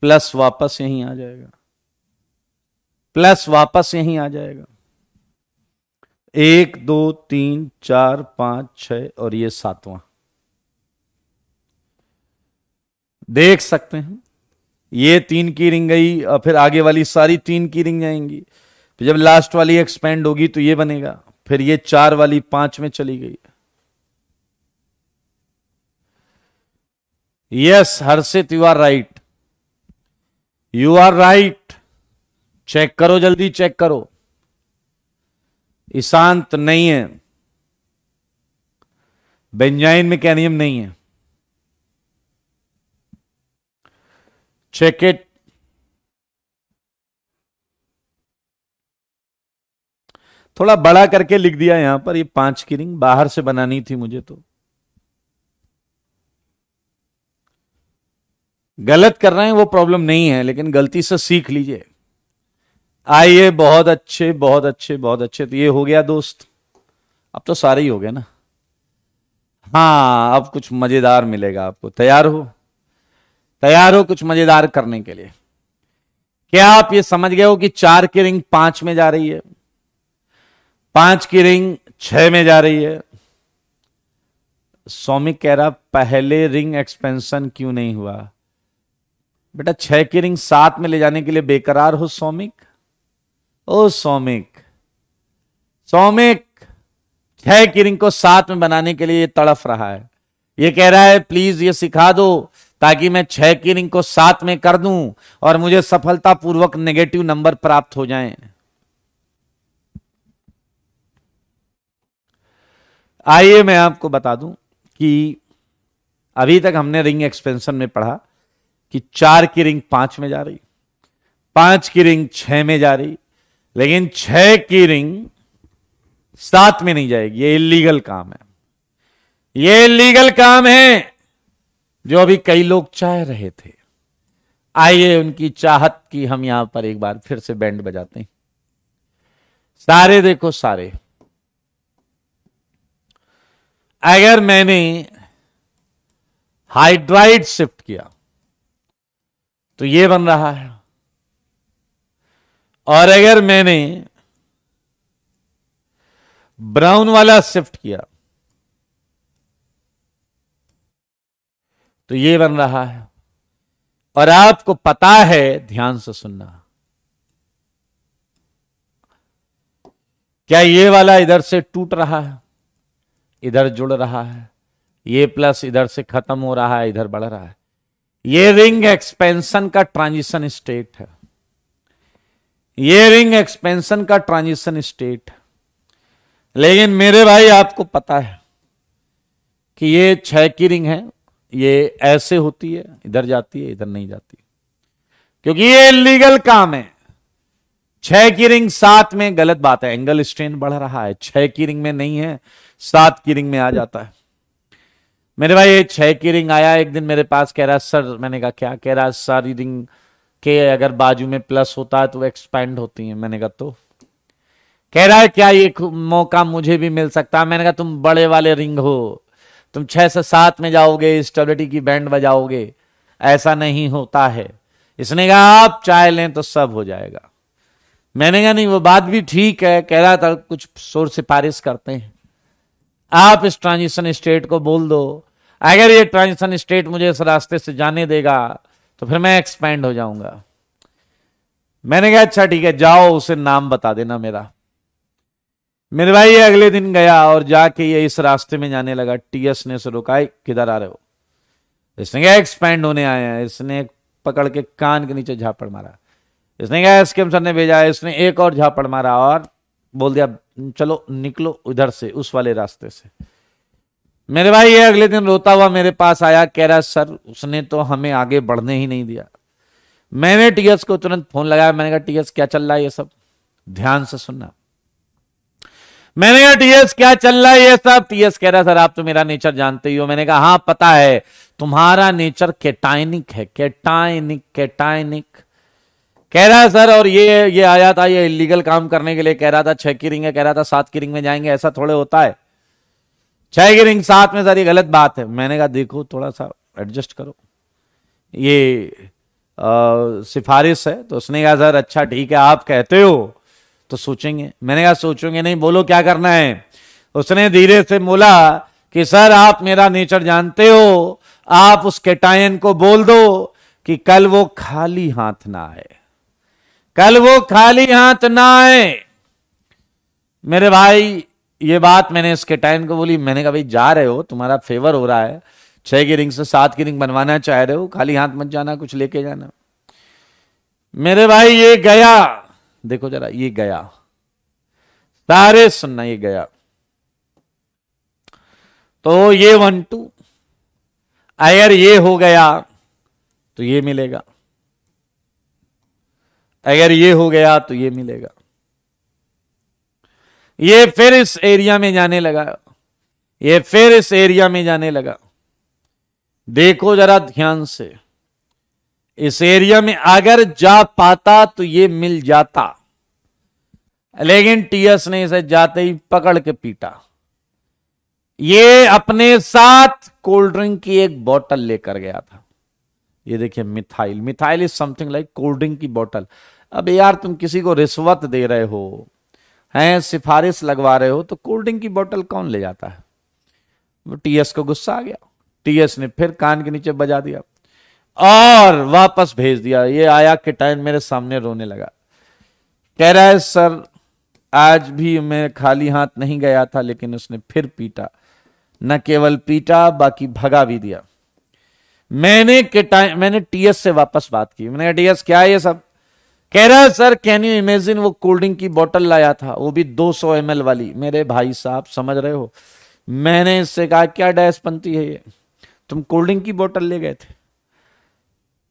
प्लस वापस यहीं आ जाएगा, प्लस वापस यहीं आ जाएगा। 1 2 3 4 5 6 और ये 7वां देख सकते हैं। ये 3 की रिंग गई और फिर आगे वाली सारी 3 की रिंग जाएंगी। तो जब लास्ट वाली एक्सपेंड होगी तो ये बनेगा, फिर ये 4 वाली 5 में चली गई। Yes Harshit, you are right, you are right. Check करो, जल्दी चेक करो। ईशांत नहीं है, बेंजाइन मैकेनियम नहीं है। Check it. थोड़ा बड़ा करके लिख दिया यहां पर, ये 5 की रिंग बाहर से बनानी थी मुझे, तो गलत कर रहे हैं वो प्रॉब्लम नहीं है, लेकिन गलती से सीख लीजिए। आइए, बहुत अच्छे बहुत अच्छे बहुत अच्छे। तो ये हो गया दोस्त, अब तो सारे ही हो गए ना। हाँ अब कुछ मजेदार मिलेगा आपको, तैयार हो? तैयार हो कुछ मजेदार करने के लिए? क्या आप ये समझ गए हो कि 4 की रिंग 5 में जा रही है, 5 की रिंग 6 में जा रही है? सौमिक कह रहा पहले रिंग एक्सपेंशन क्यों नहीं हुआ? बेटा 6 की रिंग 7 में ले जाने के लिए बेकरार हो सौमिक। ओ सौमिक, सौमिक 6 की रिंग को 7 में बनाने के लिए ये तड़फ रहा है। ये कह रहा है प्लीज ये सिखा दो ताकि मैं 6 की रिंग को 7 में कर दूं और मुझे सफलतापूर्वक नेगेटिव नंबर प्राप्त हो जाएं। आइए मैं आपको बता दूं कि अभी तक हमने रिंग एक्सपेंशन में पढ़ा कि 4 की रिंग 5 में जा रही, 5 की रिंग 6 में जा रही, लेकिन 6 की रिंग 7 में नहीं जाएगी। ये इलीगल काम है, ये इलीगल काम है जो अभी कई लोग चाह रहे थे। आइए उनकी चाहत की हम यहां पर एक बार फिर से बैंड बजाते हैं। सारे देखो सारे, अगर मैंने हाइड्राइड शिफ्ट किया तो ये बन रहा है, और अगर मैंने ब्राउन वाला शिफ्ट किया तो ये बन रहा है। और आपको पता है, ध्यान से सुनना, क्या ये वाला इधर से टूट रहा है, इधर जुड़ रहा है, ये प्लस इधर से खत्म हो रहा है, इधर बढ़ रहा है। ये रिंग एक्सपेंशन का ट्रांजिशन स्टेट है, ये रिंग एक्सपेंशन का ट्रांजिशन स्टेट है। लेकिन मेरे भाई आपको पता है कि ये 6 की रिंग है, ये ऐसे होती है, इधर जाती है, इधर नहीं जाती, क्योंकि ये इलीगल काम है। 6 की रिंग 7 में गलत बात है, एंगल स्ट्रेन बढ़ रहा है, 6 की रिंग में नहीं है, 7 की रिंग में आ जाता है। मेरे भाई ये 6 की रिंग आया एक दिन मेरे पास, कह रहा सर, मैंने कहा क्या? कह रहा सारी रिंग के अगर बाजू में प्लस होता है तो एक्सपैंड होती है। मैंने कहा तो? कह रहा है क्या ये मौका मुझे भी मिल सकता है? मैंने कहा तुम बड़े वाले रिंग हो, तुम 6 से 7 में जाओगे, स्टेबिलिटी की बैंड बजाओगे, ऐसा नहीं होता है। इसने कहा आप चाह लें तो सब हो जाएगा। मैंने कहा नहीं, वो बात भी ठीक है। कह रहा था कुछ शोर सिफारिश करते हैं, आप इस ट्रांजिशन स्टेट को बोल दो, अगर ये ट्रांजिशन स्टेट मुझे इस रास्ते से जाने देगा तो फिर मैं एक्सपैंड हो जाऊंगा। मैंने कहा अच्छा ठीक है, जाओ उसे नाम बता देना मेरा। मेरे भाई ये अगले दिन गया और जाके ये इस रास्ते में जाने लगा। टीएस ने उसे रुका, किधर आ रहे हो? इसने क्या एक्सपैंड होने आए हैं? इसने पकड़ के कान के नीचे झापड़ मारा। इसने कहा एसकेएम सर ने भेजा है। इसने एक और झापड़ मारा और बोल दिया चलो निकलो उधर से, उस वाले रास्ते से। मेरे भाई ये अगले दिन रोता हुआ मेरे पास आया, कह रहा सर उसने तो हमें आगे बढ़ने ही नहीं दिया। मैंने टीएस को तुरंत फोन लगाया, मैंने कहा टीएस क्या चल रहा है ये सब, ध्यान से सुनना। मैंने कहा टीएस क्या चल रहा है ये सब। टीएस कह रहा सर आप तो मेरा नेचर जानते ही हो। मैंने कहा हाँ पता है, तुम्हारा नेचर केटाइनिक है, केटाइनिक केटाइनिक। कह रहा है सर और ये आया था ये इलीगल काम करने के लिए, कह रहा था 6 की रिंग है, कह रहा था 7 की रिंग में जाएंगे, ऐसा थोड़े होता है 6 की रिंग 7 में, सर ये गलत बात है। मैंने कहा देखो थोड़ा सा एडजस्ट करो, ये सिफारिश है। तो उसने कहा सर अच्छा ठीक है आप कहते हो तो सोचेंगे। मैंने कहा सोचेंगे नहीं, बोलो क्या करना है। उसने धीरे से बोला कि सर आप मेरा नेचर जानते हो, आप उस केटायन को बोल दो कि कल वो खाली हाथ ना आए, कल वो खाली हाथ ना आए। मेरे भाई ये बात मैंने इस केटायन को बोली। मैंने कहा भाई जा रहे हो, तुम्हारा फेवर हो रहा है, 6 की रिंग से 7 की रिंग बनवाना चाह रहे हो, खाली हाथ मत जाना, कुछ लेके जाना। मेरे भाई ये गया, देखो जरा ये गया, सारे सुनना, ये गया तो ये 1 2, अगर ये हो गया तो ये मिलेगा, अगर ये हो गया तो ये मिलेगा। ये फिर इस एरिया में जाने लगा, ये फिर इस एरिया में जाने लगा। देखो जरा ध्यान से, इस एरिया में अगर जा पाता तो ये मिल जाता, लेकिन टीएस ने इसे जाते ही पकड़ के पीटा। ये अपने साथ कोल्ड ड्रिंक की एक बोतल लेकर गया था। ये देखिए methyl, methyl is something like cold drink की बोतल। अब यार तुम किसी को रिश्वत दे रहे हो, हैं सिफारिश लगवा रहे हो, तो कोल्ड ड्रिंक की बोतल कौन ले जाता है। वो टीएस को गुस्सा आ गया, टीएस ने फिर कान के नीचे बजा दिया और वापस भेज दिया। ये आया केटायन मेरे सामने रोने लगा, कह रहा है सर आज भी मैं खाली हाथ नहीं गया था, लेकिन उसने फिर पीटा, न केवल पीटा बाकी भगा भी दिया। मैंने टीएस से वापस बात की। मैंने कहा टीएस क्या है ये सब। कह रहा है सर कैन यू इमेजिन, वो कोल्ड ड्रिंक की बोतल लाया था, वो भी 200 ml वाली। मेरे भाई साहब समझ रहे हो, मैंने इससे कहा क्या डैशपंती है ये, तुम कोल्ड ड्रिंक की बोतल ले गए थे।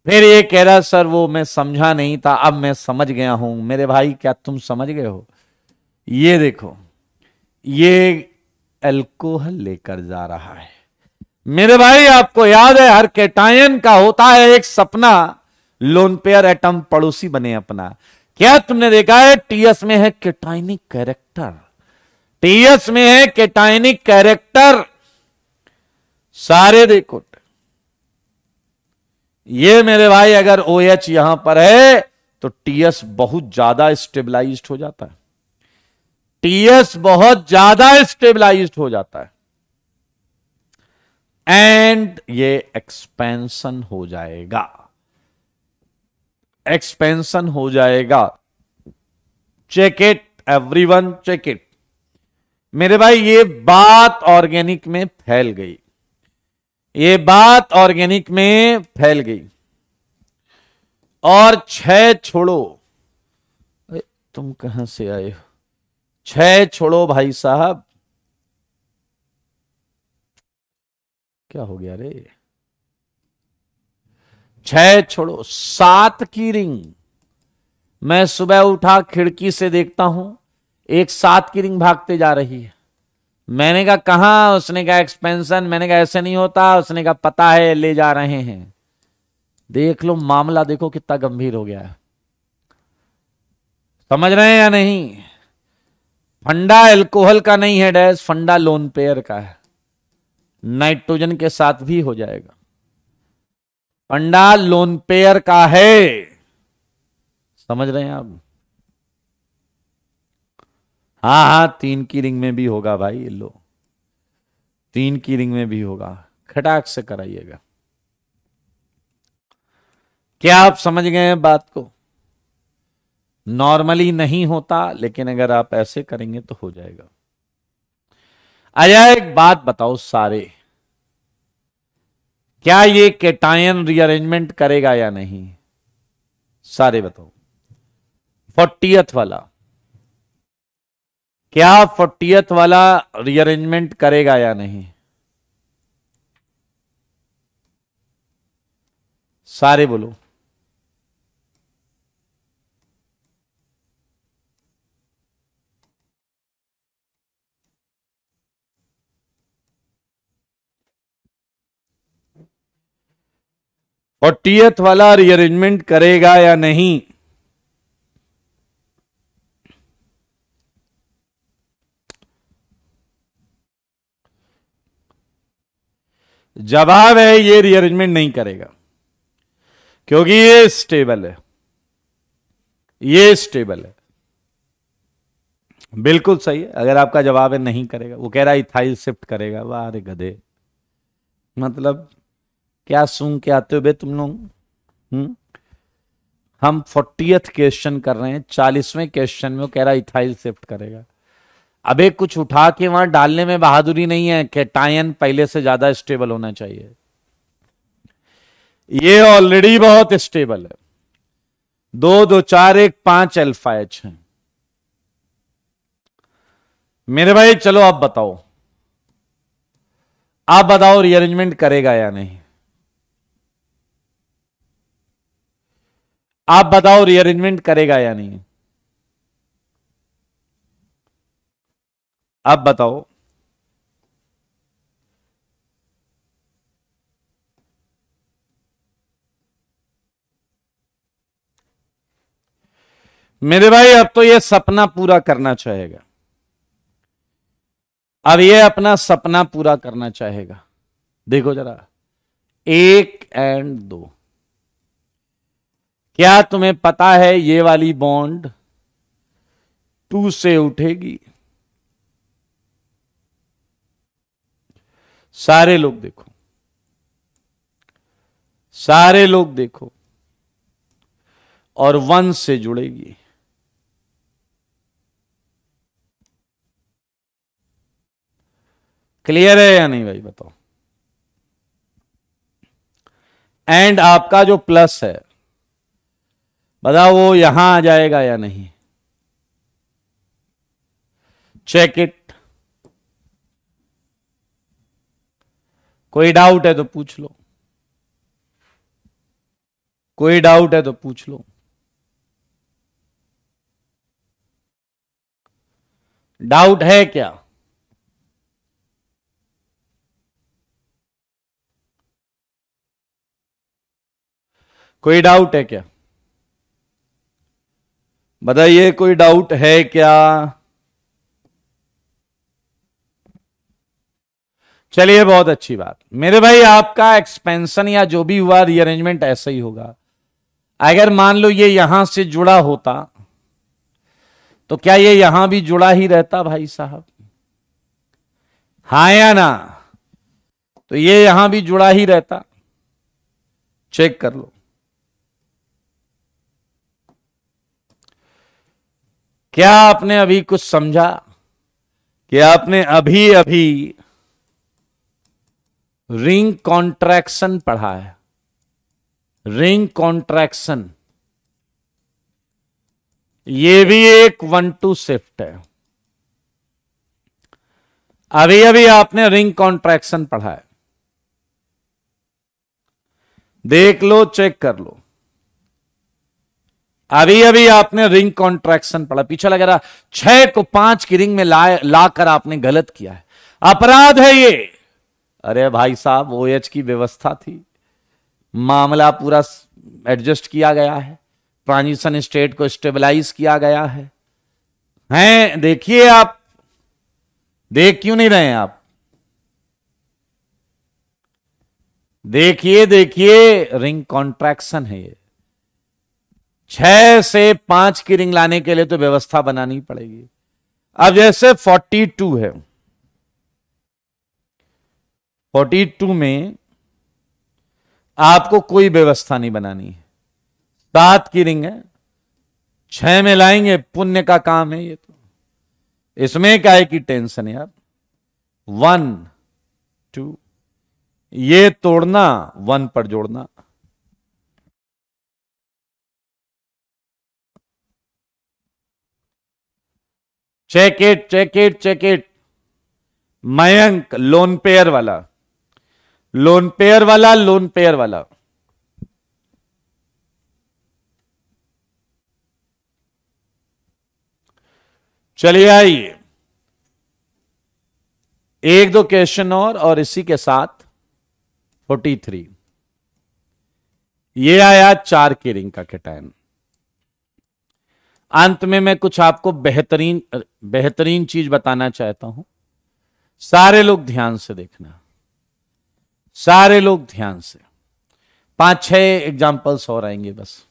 फिर ये कह रहा सर वो मैं समझा नहीं था, अब मैं समझ गया हूं। मेरे भाई क्या तुम समझ गए हो। ये देखो ये अल्कोहल लेकर जा रहा है। मेरे भाई आपको याद है हर केटायन का होता है एक सपना, लोन पेयर एटम पड़ोसी बने अपना। क्या तुमने देखा है टीएस में है केटायनिक कैरेक्टर, टीएस में है केटायनिक कैरेक्टर। सारे देखो ये मेरे भाई अगर ओएच यहां पर है तो टीएस बहुत ज्यादा स्टेबलाइज्ड हो जाता है, टीएस बहुत ज्यादा स्टेबलाइज्ड हो जाता है एंड ये एक्सपेंशन हो जाएगा, एक्सपेंशन हो जाएगा। Check it everyone, check it. मेरे भाई ये बात ऑर्गेनिक में फैल गई, ये बात ऑर्गेनिक में फैल गई। और 6 छोड़ो, तुम कहां से आए हो, 6 छोड़ो भाई साहब, क्या हो गया रे, 6 छोड़ो 7 की रिंग। मैं सुबह उठा खिड़की से देखता हूं एक 7 की रिंग भागते जा रही है। मैंने कहा कहां, उसने कहा एक्सपेंशन। मैंने कहा ऐसे नहीं होता, उसने कहा पता है ले जा रहे हैं। देख लो मामला, देखो कितना गंभीर हो गया है, समझ रहे हैं या नहीं। फंडा अल्कोहल का नहीं है डैश, फंडा लोन पेयर का है, नाइट्रोजन के साथ भी हो जाएगा। फंडा लोन पेयर का है, समझ रहे हैं आप। हाँ हाँ 3 की रिंग में भी होगा भाई, लो 3 की रिंग में भी होगा, खटाक से कराइएगा। क्या आप समझ गए हैं बात को। नॉर्मली नहीं होता, लेकिन अगर आप ऐसे करेंगे तो हो जाएगा। अच्छा एक बात बताओ सारे, क्या ये केटायन रीअरेंजमेंट करेगा या नहीं, सारे बताओ। 40th वाला, क्या 40th वाला रीअरेंजमेंट करेगा या नहीं? सारे बोलो। फोर्टियथ वाला रीअरेंजमेंट करेगा या नहीं? जवाब है ये रीअरेंजमेंट नहीं करेगा, क्योंकि ये स्टेबल है, ये स्टेबल है। बिल्कुल सही है। अगर आपका जवाब है नहीं करेगा, वो कह रहा है इथाइल शिफ्ट करेगा। वाह रे गधे, मतलब क्या सूंघ के आते हो बे तुम लोग। हम 40th क्वेश्चन कर रहे हैं, 40वें क्वेश्चन में वो कह रहा है इथाइल शिफ्ट करेगा। अबे कुछ उठा के वहां डालने में बहादुरी नहीं है, कैटायन पहले से ज्यादा स्टेबल होना चाहिए। ये ऑलरेडी बहुत स्टेबल है। 2 2 4 1 5 अल्फा एच है। मेरे भाई चलो आप बताओ, आप बताओ रीअरेंजमेंट करेगा या नहीं? आप बताओ रीअरेंजमेंट करेगा या नहीं? आप बताओ। मेरे भाई अब तो ये सपना पूरा करना चाहेगा, अब ये अपना सपना पूरा करना चाहेगा। देखो जरा, 1 और 2, क्या तुम्हें पता है ये वाली बॉन्ड 2 से उठेगी? सारे लोग देखो, सारे लोग देखो, और 1 से जुड़ेगी। क्लियर है या नहीं भाई बताओ? एंड आपका जो प्लस है, बताओ वो यहां आ जाएगा या नहीं? Check it. कोई डाउट है तो पूछ लो, कोई डाउट है तो पूछ लो। डाउट है क्या? कोई डाउट है क्या? बताइए, कोई डाउट है क्या? चलिए बहुत अच्छी बात। मेरे भाई आपका एक्सपेंशन या जो भी हुआ रीअरेंजमेंट ऐसा ही होगा। अगर मान लो ये यहां से जुड़ा होता तो क्या ये यहां भी जुड़ा ही रहता भाई साहब? हाँ या ना? तो ये यहां भी जुड़ा ही रहता। चेक कर लो। क्या आपने अभी कुछ समझा? कि आपने अभी अभी रिंग कॉन्ट्रैक्शन पढ़ा है। रिंग कॉन्ट्रैक्शन ये भी एक 1-2 शिफ्ट है। अभी अभी आपने रिंग कॉन्ट्रैक्शन पढ़ा है, देख लो, चेक कर लो। अभी अभी आपने रिंग कॉन्ट्रैक्शन पढ़ा, पीछे लग रहा 6 को 5 की रिंग में लाकर आपने गलत किया है, अपराध है ये। अरे भाई साहब, ओएच की व्यवस्था थी, मामला पूरा एडजस्ट किया गया है, ट्रांजिशन स्टेट को स्टेबलाइज किया गया है। हैं, देखिए आप, देख क्यों नहीं रहे हैं आप? देखिए देखिए, रिंग कॉन्ट्रैक्शन है ये। 6 से 5 की रिंग लाने के लिए तो व्यवस्था बनानी पड़ेगी। अब जैसे 42 है, 42 में आपको कोई व्यवस्था नहीं बनानी है। 7 की रिंग है, 6 में लाएंगे, पुण्य का काम है ये तो। इसमें क्या है कि टेंशन है यार। 1 2, ये तोड़ना, 1 पर जोड़ना। Check it, check it, check it. Mayank lone pair वाला, लोन पेयर वाला, लोन पेयर वाला। चलिए आइए, एक दो क्वेश्चन और इसी के साथ 43। ये आया 4 की रिंग का कैटायन। अंत में मैं कुछ आपको बेहतरीन चीज बताना चाहता हूं। सारे लोग ध्यान से देखना, सारे लोग ध्यान से। 5-6 एग्जाम्पल्स और आएंगे बस।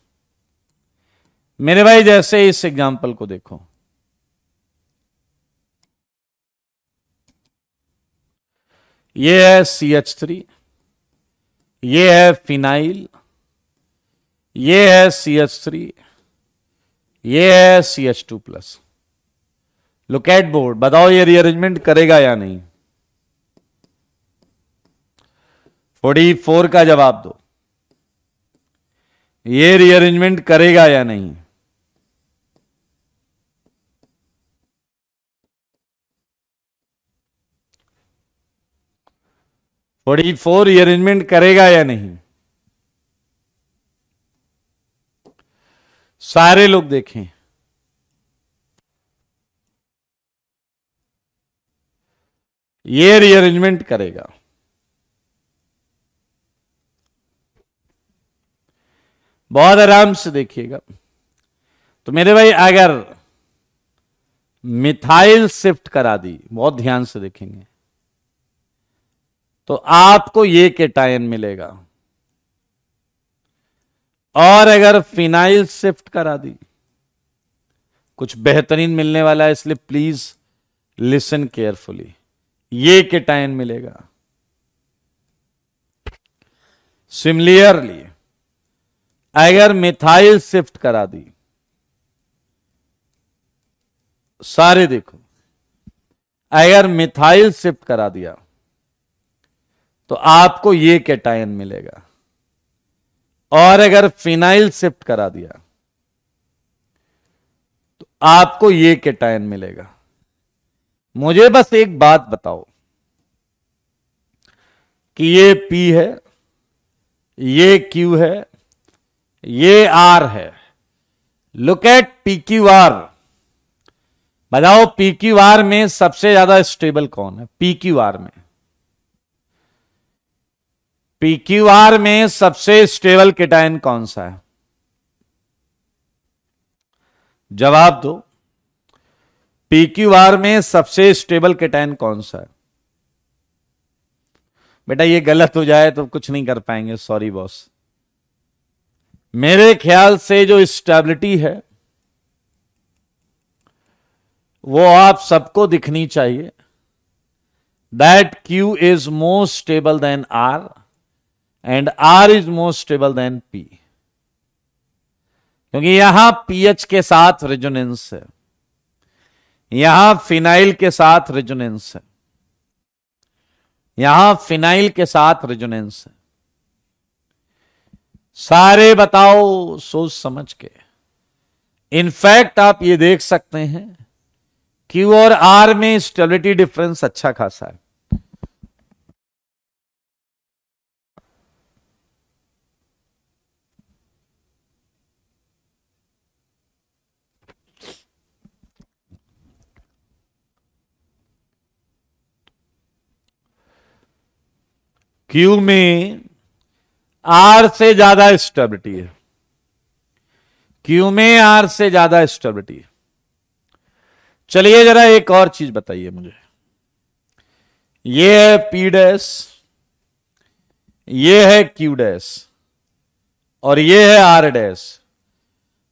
मेरे भाई जैसे इस एग्जाम्पल को देखो, ये है CH3, ये है फिनाइल, ये है CH3, ये है CH2+। लुक एट बोर्ड, बताओ ये रीअरेंजमेंट करेगा या नहीं? 44 का जवाब दो, ये रीअरेंजमेंट करेगा या नहीं? रीअरेंजमेंट करेगा या नहीं? सारे लोग देखें। ये रीअरेंजमेंट करेगा। बहुत आराम से देखिएगा। तो मेरे भाई अगर मिथाइल शिफ्ट करा दी, बहुत ध्यान से देखेंगे, तो आपको ये कैटायन मिलेगा। और अगर फिनाइल शिफ्ट करा दी, कुछ बेहतरीन मिलने वाला है, इसलिए प्लीज लिसन केयरफुली। ये कैटायन मिलेगा। सिमिलरली अगर मिथाइल शिफ्ट करा दी, सारे देखो, अगर मिथाइल शिफ्ट करा दिया तो आपको ये कैटायन मिलेगा। और अगर फिनाइल शिफ्ट करा दिया तो आपको ये कैटायन मिलेगा। मुझे बस एक बात बताओ कि ये P है, ये Q है, ये R है। Look at PQR। बताओ PQR में सबसे ज्यादा स्टेबल कौन है? PQR में, PQR में सबसे स्टेबल कैटायन कौन सा है? जवाब दो। PQR में सबसे स्टेबल कैटायन कौन सा है? बेटा ये गलत हो जाए तो कुछ नहीं कर पाएंगे, सॉरी बॉस। मेरे ख्याल से जो स्टेबिलिटी है वो आप सबको दिखनी चाहिए। That Q is more stable then R and R is more stable then P, क्योंकि यहां पीएच के साथ रेजोनेंस है, यहां फिनाइल के साथ रेजोनेंस है, यहां फिनाइल के साथ रेजोनेंस है। सारे बताओ सोच समझ के। इनफैक्ट आप ये देख सकते हैं Q और R में स्टेबिलिटी डिफरेंस अच्छा खासा है। Q में R से ज्यादा स्टेबिलिटी है, Q में R से ज्यादा स्टेबिलिटी है। चलिए जरा एक और चीज बताइए मुझे। ये है P डैश, ये है Q डैश और ये है R डैश।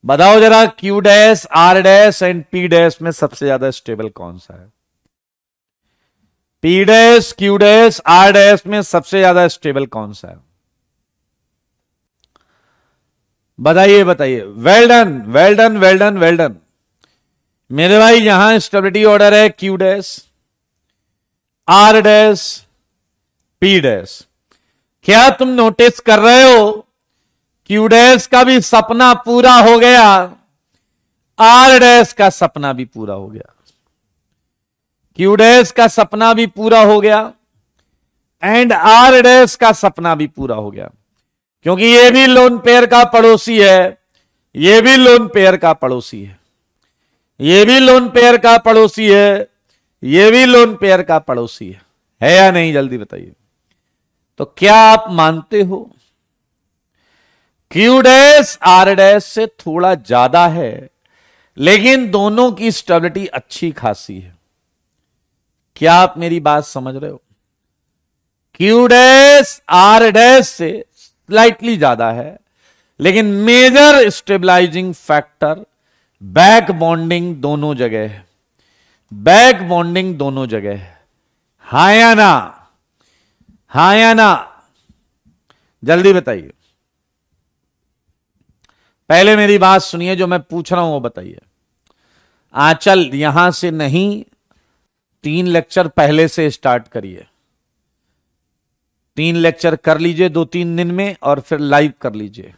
बताओ जरा Q dash, R dash and P dash में सबसे ज्यादा स्टेबल कौन सा है? P dash, Q dash, R dash में सबसे ज्यादा स्टेबल कौन सा है? बताइए बताइए। Well done, well done, well done, well done. मेरे भाई यहां स्टेबिलिटी ऑर्डर है Q dash, R dash, P dash. क्या तुम नोटिस कर रहे हो? Q डैश का भी सपना पूरा हो गया, R डैश का सपना भी पूरा हो गया। क्यू डैश का सपना भी पूरा हो गया एंड आर डैश का सपना भी पूरा हो गया, क्योंकि ये भी लोन पेयर का पड़ोसी है, ये भी लोन पेयर का पड़ोसी है, ये भी लोन पेयर का पड़ोसी है, ये भी लोन पेयर का पड़ोसी है या नहीं? जल्दी बताइए। तो क्या आप मानते हो क्यू डैश आर डैश से थोड़ा ज्यादा है, लेकिन दोनों की स्टेबिलिटी अच्छी खासी है? क्या आप मेरी बात समझ रहे हो? क्यू डैश आर डैश से स्लाइटली ज्यादा है, लेकिन major stabilising factor back bonding दोनों जगह है, बैक बॉन्डिंग दोनों जगह है। हाँ या ना? हाँ या ना? जल्दी बताइए। पहले मेरी बात सुनिए, जो मैं पूछ रहा हूं वो बताइए। आंचल यहां से नहीं, 3 लेक्चर पहले से स्टार्ट करिए। 3 लेक्चर कर लीजिए 2-3 दिन में, और फिर लाइव कर लीजिए।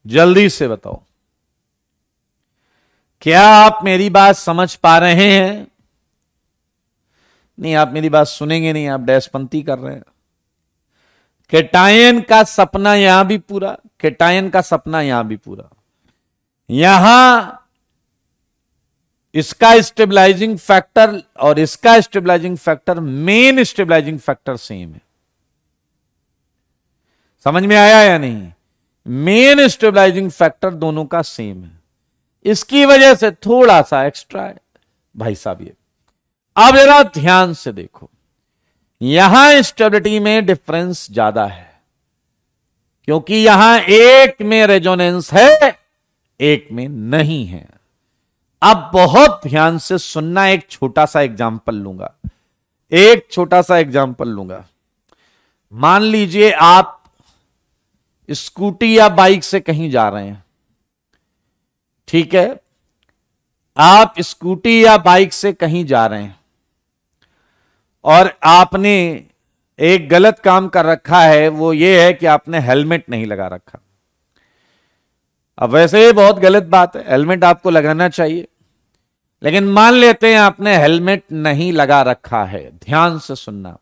जल्दी से बताओ, क्या आप मेरी बात समझ पा रहे हैं? नहीं, आप मेरी बात सुनेंगे नहीं, आप डैशपंती कर रहे हैं। केटायन का सपना यहां भी पूरा, केटायन का सपना यहां भी पूरा। यहां इसका स्टेबलाइजिंग फैक्टर और इसका stabilising factor, main stabilising factor same है। समझ में आया या नहीं? मेन स्टेबलाइजिंग फैक्टर दोनों का सेम है, इसकी वजह से थोड़ा सा एक्स्ट्रा है भाई साहब। ये अब जरा ध्यान से देखो, यहां स्टेबिलिटी में डिफरेंस ज्यादा है, क्योंकि यहां एक में रेजोनेंस है, एक में नहीं है। अब बहुत ध्यान से सुनना, एक छोटा सा एग्जांपल लूंगा, एक छोटा सा एग्जांपल लूंगा। मान लीजिए आप स्कूटी या बाइक से कहीं जा रहे हैं, ठीक है? आप स्कूटी या बाइक से कहीं जा रहे हैं और आपने एक गलत काम कर रखा है, वो ये है कि आपने हेलमेट नहीं लगा रखा। अब वैसे ये बहुत गलत बात है, हेलमेट आपको लगाना चाहिए, लेकिन मान लेते हैं आपने हेलमेट नहीं लगा रखा है। ध्यान से सुनना।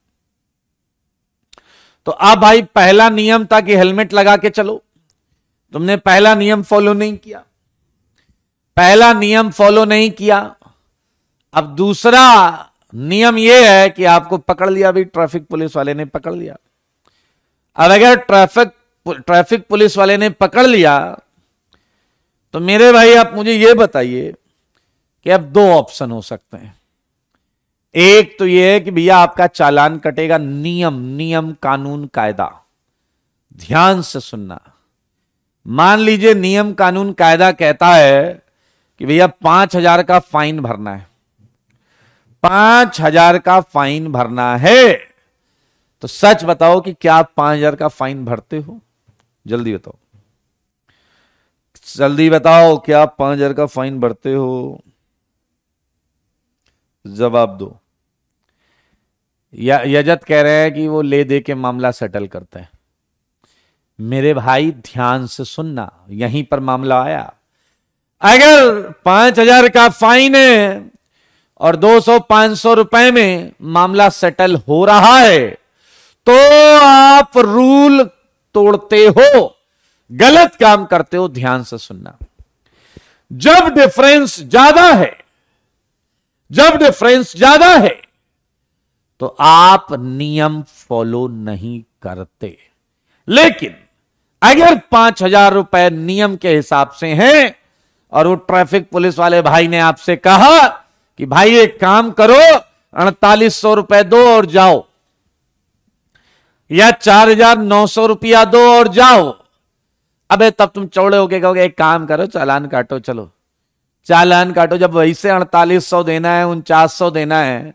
तो अब भाई पहला नियम था कि हेलमेट लगा के चलो, तुमने पहला नियम फॉलो नहीं किया, पहला नियम फॉलो नहीं किया। अब दूसरा नियम यह है कि आपको पकड़ लिया, भी ट्रैफिक पुलिस वाले ने पकड़ लिया। अब अगर ट्रैफिक पुलिस वाले ने पकड़ लिया, तो मेरे भाई आप मुझे यह बताइए कि अब 2 ऑप्शन हो सकते हैं। एक तो यह है कि भैया आपका चालान कटेगा, नियम कानून कायदा। ध्यान से सुनना। मान लीजिए नियम कानून कायदा कहता है कि भैया 5,000 का फाइन भरना है, 5,000 का फाइन भरना है। तो सच बताओ कि क्या आप 5,000 का फाइन भरते हो? जल्दी बताओ, जल्दी बताओ, क्या आप 5,000 का फाइन भरते हो? जवाब दो। यजत कह रहे हैं कि वो ले दे के मामला सेटल करते हैं। मेरे भाई ध्यान से सुनना, यहीं पर मामला आया। अगर 5,000 का फाइन है और 200-500 रुपए में मामला सेटल हो रहा है, तो आप रूल तोड़ते हो, गलत काम करते हो। ध्यान से सुनना। जब डिफरेंस ज्यादा है, जब डिफरेंस ज्यादा है, तो आप नियम फॉलो नहीं करते। लेकिन अगर 5,000 रुपए नियम के हिसाब से हैं और वो ट्रैफिक पुलिस वाले भाई ने आपसे कहा कि भाई एक काम करो, 4,800 रुपए दो और जाओ, या 4,900 रुपया दो और जाओ। अबे तब तुम चौड़े होके कहोगे एक काम करो, चालान काटो, चलो चालान काटो। जब वैसे 4,800 देना है, 4,900 देना है,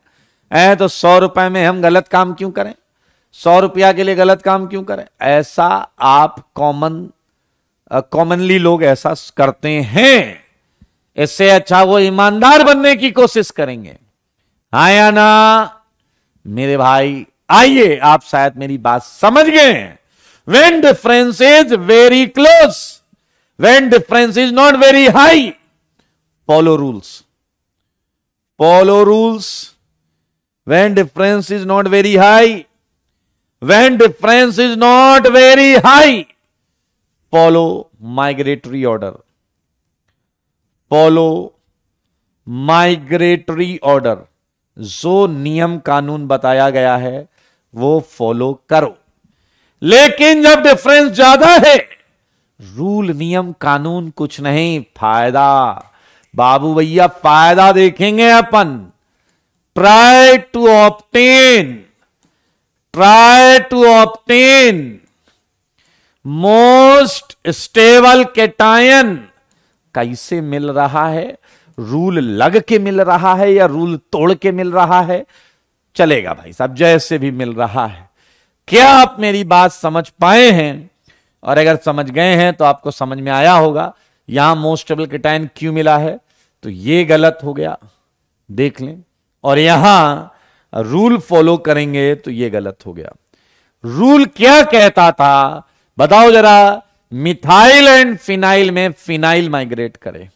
तो 100 रुपए में हम गलत काम क्यों करें? 100 रुपया के लिए गलत काम क्यों करें? ऐसा आप कॉमनली लोग ऐसा करते हैं। इससे अच्छा वो ईमानदार बनने की कोशिश करेंगे। हाँ या ना मेरे भाई? आइए, आप शायद मेरी बात समझ गए। When difference is very close, when difference is not very high, follow rules. follow rules. When difference is not very high, when difference is not very high, follow migratory order. Follow migratory order. जो नियम कानून बताया गया है वो follow करो. लेकिन जब डिफरेंस ज्यादा है, रूल नियम कानून कुछ नहीं, फायदा. बाबू भैया फायदा देखेंगे अपन. Try to obtain most stable cation. कैसे मिल रहा है? रूल लग के मिल रहा है या रूल तोड़ के मिल रहा है? चलेगा भाई साहब, जैसे भी मिल रहा है. क्या आप मेरी बात समझ पाए हैं? और अगर समझ गए हैं तो आपको समझ में आया होगा यहां मोस्ट स्टेबल कैटायन क्यों मिला है. तो ये गलत हो गया, देख लें. और यहां रूल फॉलो करेंगे तो ये गलत हो गया. रूल क्या कहता था बताओ जरा? मिथाइल एंड फिनाइल में फिनाइल माइग्रेट करे.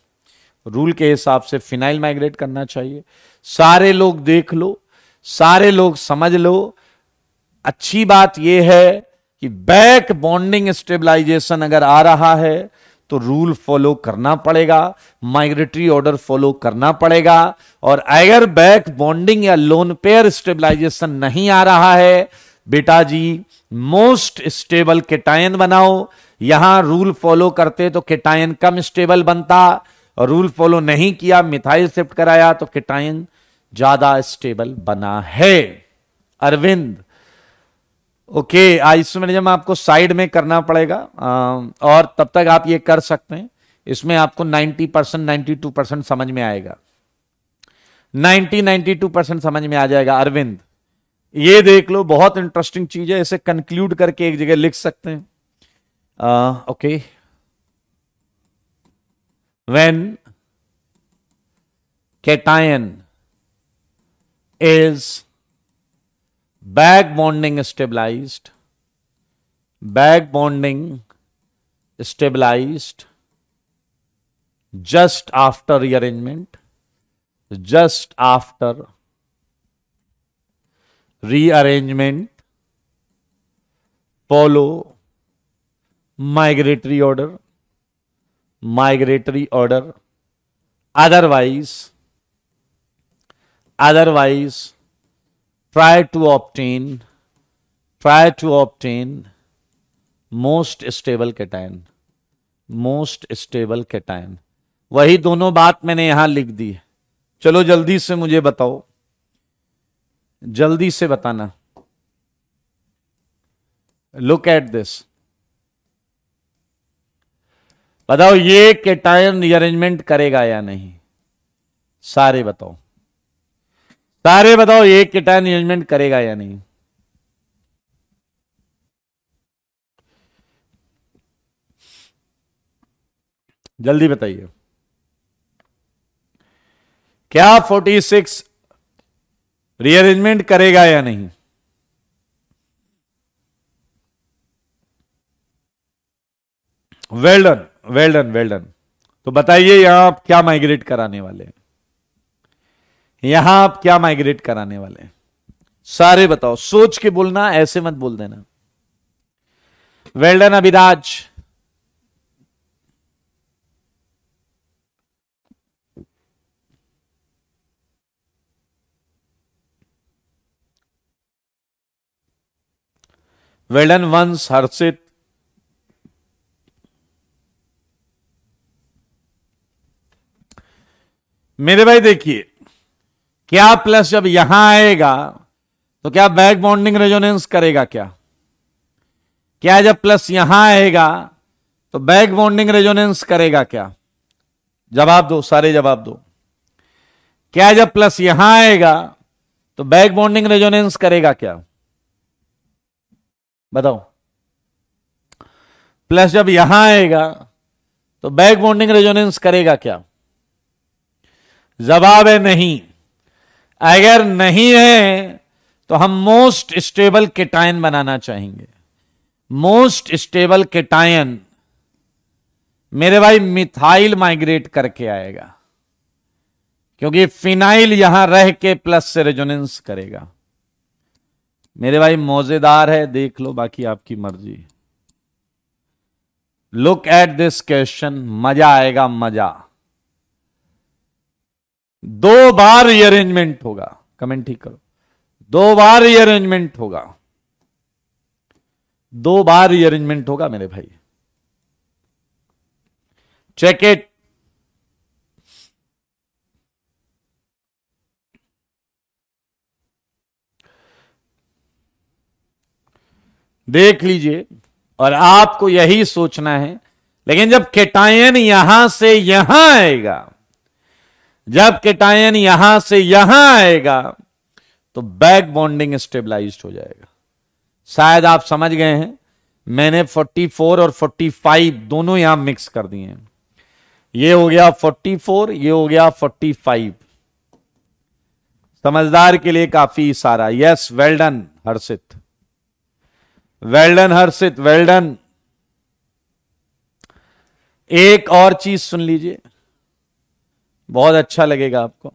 रूल के हिसाब से फिनाइल माइग्रेट करना चाहिए. सारे लोग देख लो, सारे लोग समझ लो. अच्छी बात यह है कि बैक बॉन्डिंग स्टेबलाइजेशन अगर आ रहा है तो रूल फॉलो करना पड़ेगा, माइग्रेटरी ऑर्डर फॉलो करना पड़ेगा. और अगर बैक बॉन्डिंग या लोन पेयर स्टेबलाइजेशन नहीं आ रहा है, बेटा जी मोस्ट स्टेबल कैटायन बनाओ. यहां रूल फॉलो करते तो कैटायन कम स्टेबल बनता, और रूल फॉलो नहीं किया, मिथाइल शिफ्ट कराया तो कैटायन ज्यादा स्टेबल बना है. अरविंद ओके, आइसोमेरिज्म आपको साइड में करना पड़ेगा, और तब तक आप ये कर सकते हैं. इसमें आपको 90% 92% समझ में आएगा. 92% समझ में आ जाएगा. अरविंद ये देख लो, बहुत इंटरेस्टिंग चीज है. इसे कंक्लूड करके एक जगह लिख सकते हैं. Okay, when cation is back bonding stabilized just after rearrangement follow migratory order. Otherwise try to obtain most stable cation. वही दोनों बात मैंने यहां लिख दी. चलो जल्दी से मुझे बताओ, जल्दी से बताना. लुक एट दिस, बताओ ये कैटायन रीअरेंजमेंट करेगा या नहीं? सारे बताओ, ये कैटायन रीअरेंजमेंट करेगा या नहीं? जल्दी बताइए. क्या 46 रीअरेंजमेंट करेगा या नहीं? Well done. तो बताइए यहां आप क्या माइग्रेट कराने वाले हैं? यहां आप क्या माइग्रेट कराने वाले हैं? सारे बताओ, सोच के बोलना, ऐसे मत बोल देना. Well done Abhiraj. Well done वंश. हर्षित. मेरे भाई देखिए, क्या प्लस जब यहां आएगा तो क्या बैक बॉन्डिंग रेजोनेंस करेगा? क्या जब प्लस यहां आएगा तो बैक बॉन्डिंग रेजोनेंस करेगा क्या? जवाब दो, सारे जवाब दो. क्या जब प्लस यहां आएगा तो बैक बॉन्डिंग रेजोनेंस करेगा क्या? बताओ. प्लस जब यहां आएगा तो बैक बॉन्डिंग रेजोनेंस करेगा क्या? जवाब है नहीं. अगर नहीं है तो हम मोस्ट स्टेबल कैटायन बनाना चाहेंगे. मोस्ट स्टेबल कैटायन मेरे भाई मिथाइल माइग्रेट करके आएगा. क्योंकि फिनाइल यहां रह के प्लस से रेजोनेंस करेगा। मेरे भाई मौजेदार है, देख लो, बाकी आपकी मर्जी। लुक एट दिस क्वेश्चन, मजा आएगा, मजा। 2 बार रीअरेंजमेंट होगा, कमेंट ठीक करो। 2 बार रीअरेंजमेंट होगा, 2 बार रीअरेंजमेंट होगा मेरे भाई। Check it. देख लीजिए, और आपको यही सोचना है। लेकिन जब केटायन यहां से यहां आएगा, जब केटायन यहां से यहां आएगा, तो बैक बॉन्डिंग स्टेबलाइज्ड हो जाएगा। शायद आप समझ गए हैं, मैंने 44 और 45 दोनों यहां मिक्स कर दिए हैं। ये हो गया 44, ये हो गया 45। समझदार के लिए काफी इशारा। यस, वेल डन हर्षित, वेल डन हर्षित, वेल डन। एक और चीज सुन लीजिए, बहुत अच्छा लगेगा आपको।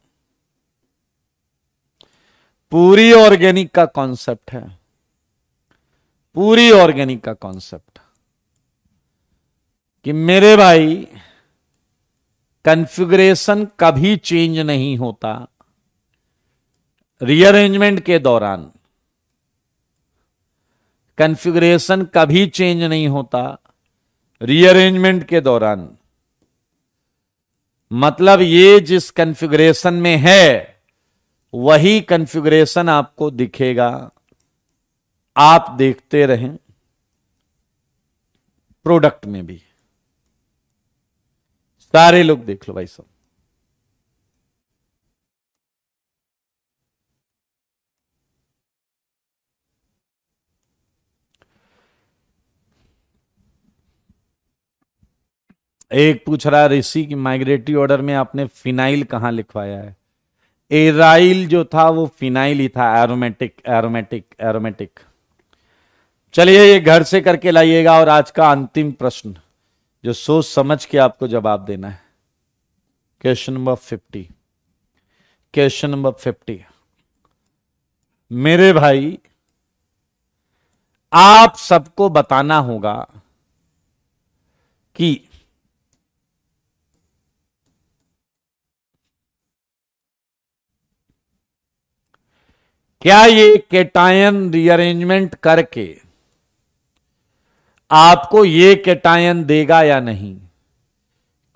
पूरी ऑर्गेनिक का कॉन्सेप्ट है, पूरी ऑर्गेनिक का कॉन्सेप्ट, कि मेरे भाई कॉन्फ़िगरेशन कभी चेंज नहीं होता रीअरेंजमेंट के दौरान। कॉन्फ़िगरेशन कभी चेंज नहीं होता रीअरेंजमेंट के दौरान। मतलब ये जिस कॉन्फ़िगरेशन में है वही कॉन्फ़िगरेशन आपको दिखेगा। आप देखते रहें, प्रोडक्ट में भी सारे लोग देख लो भाई साहब। एक पूछ रहा ऋषि की माइग्रेटरी ऑर्डर में आपने फिनाइल कहां लिखवाया है? एराइल जो था वो फिनाइल ही था, एरोमेटिक एरोमेटिक एरोमेटिक। चलिए ये घर से करके लाइएगा। और आज का अंतिम प्रश्न जो सोच समझ के आपको जवाब देना है, क्वेश्चन नंबर 50। क्वेश्चन नंबर 50 मेरे भाई, आप सबको बताना होगा कि क्या ये केटायन रीअरेंजमेंट करके आपको ये केटायन देगा या नहीं।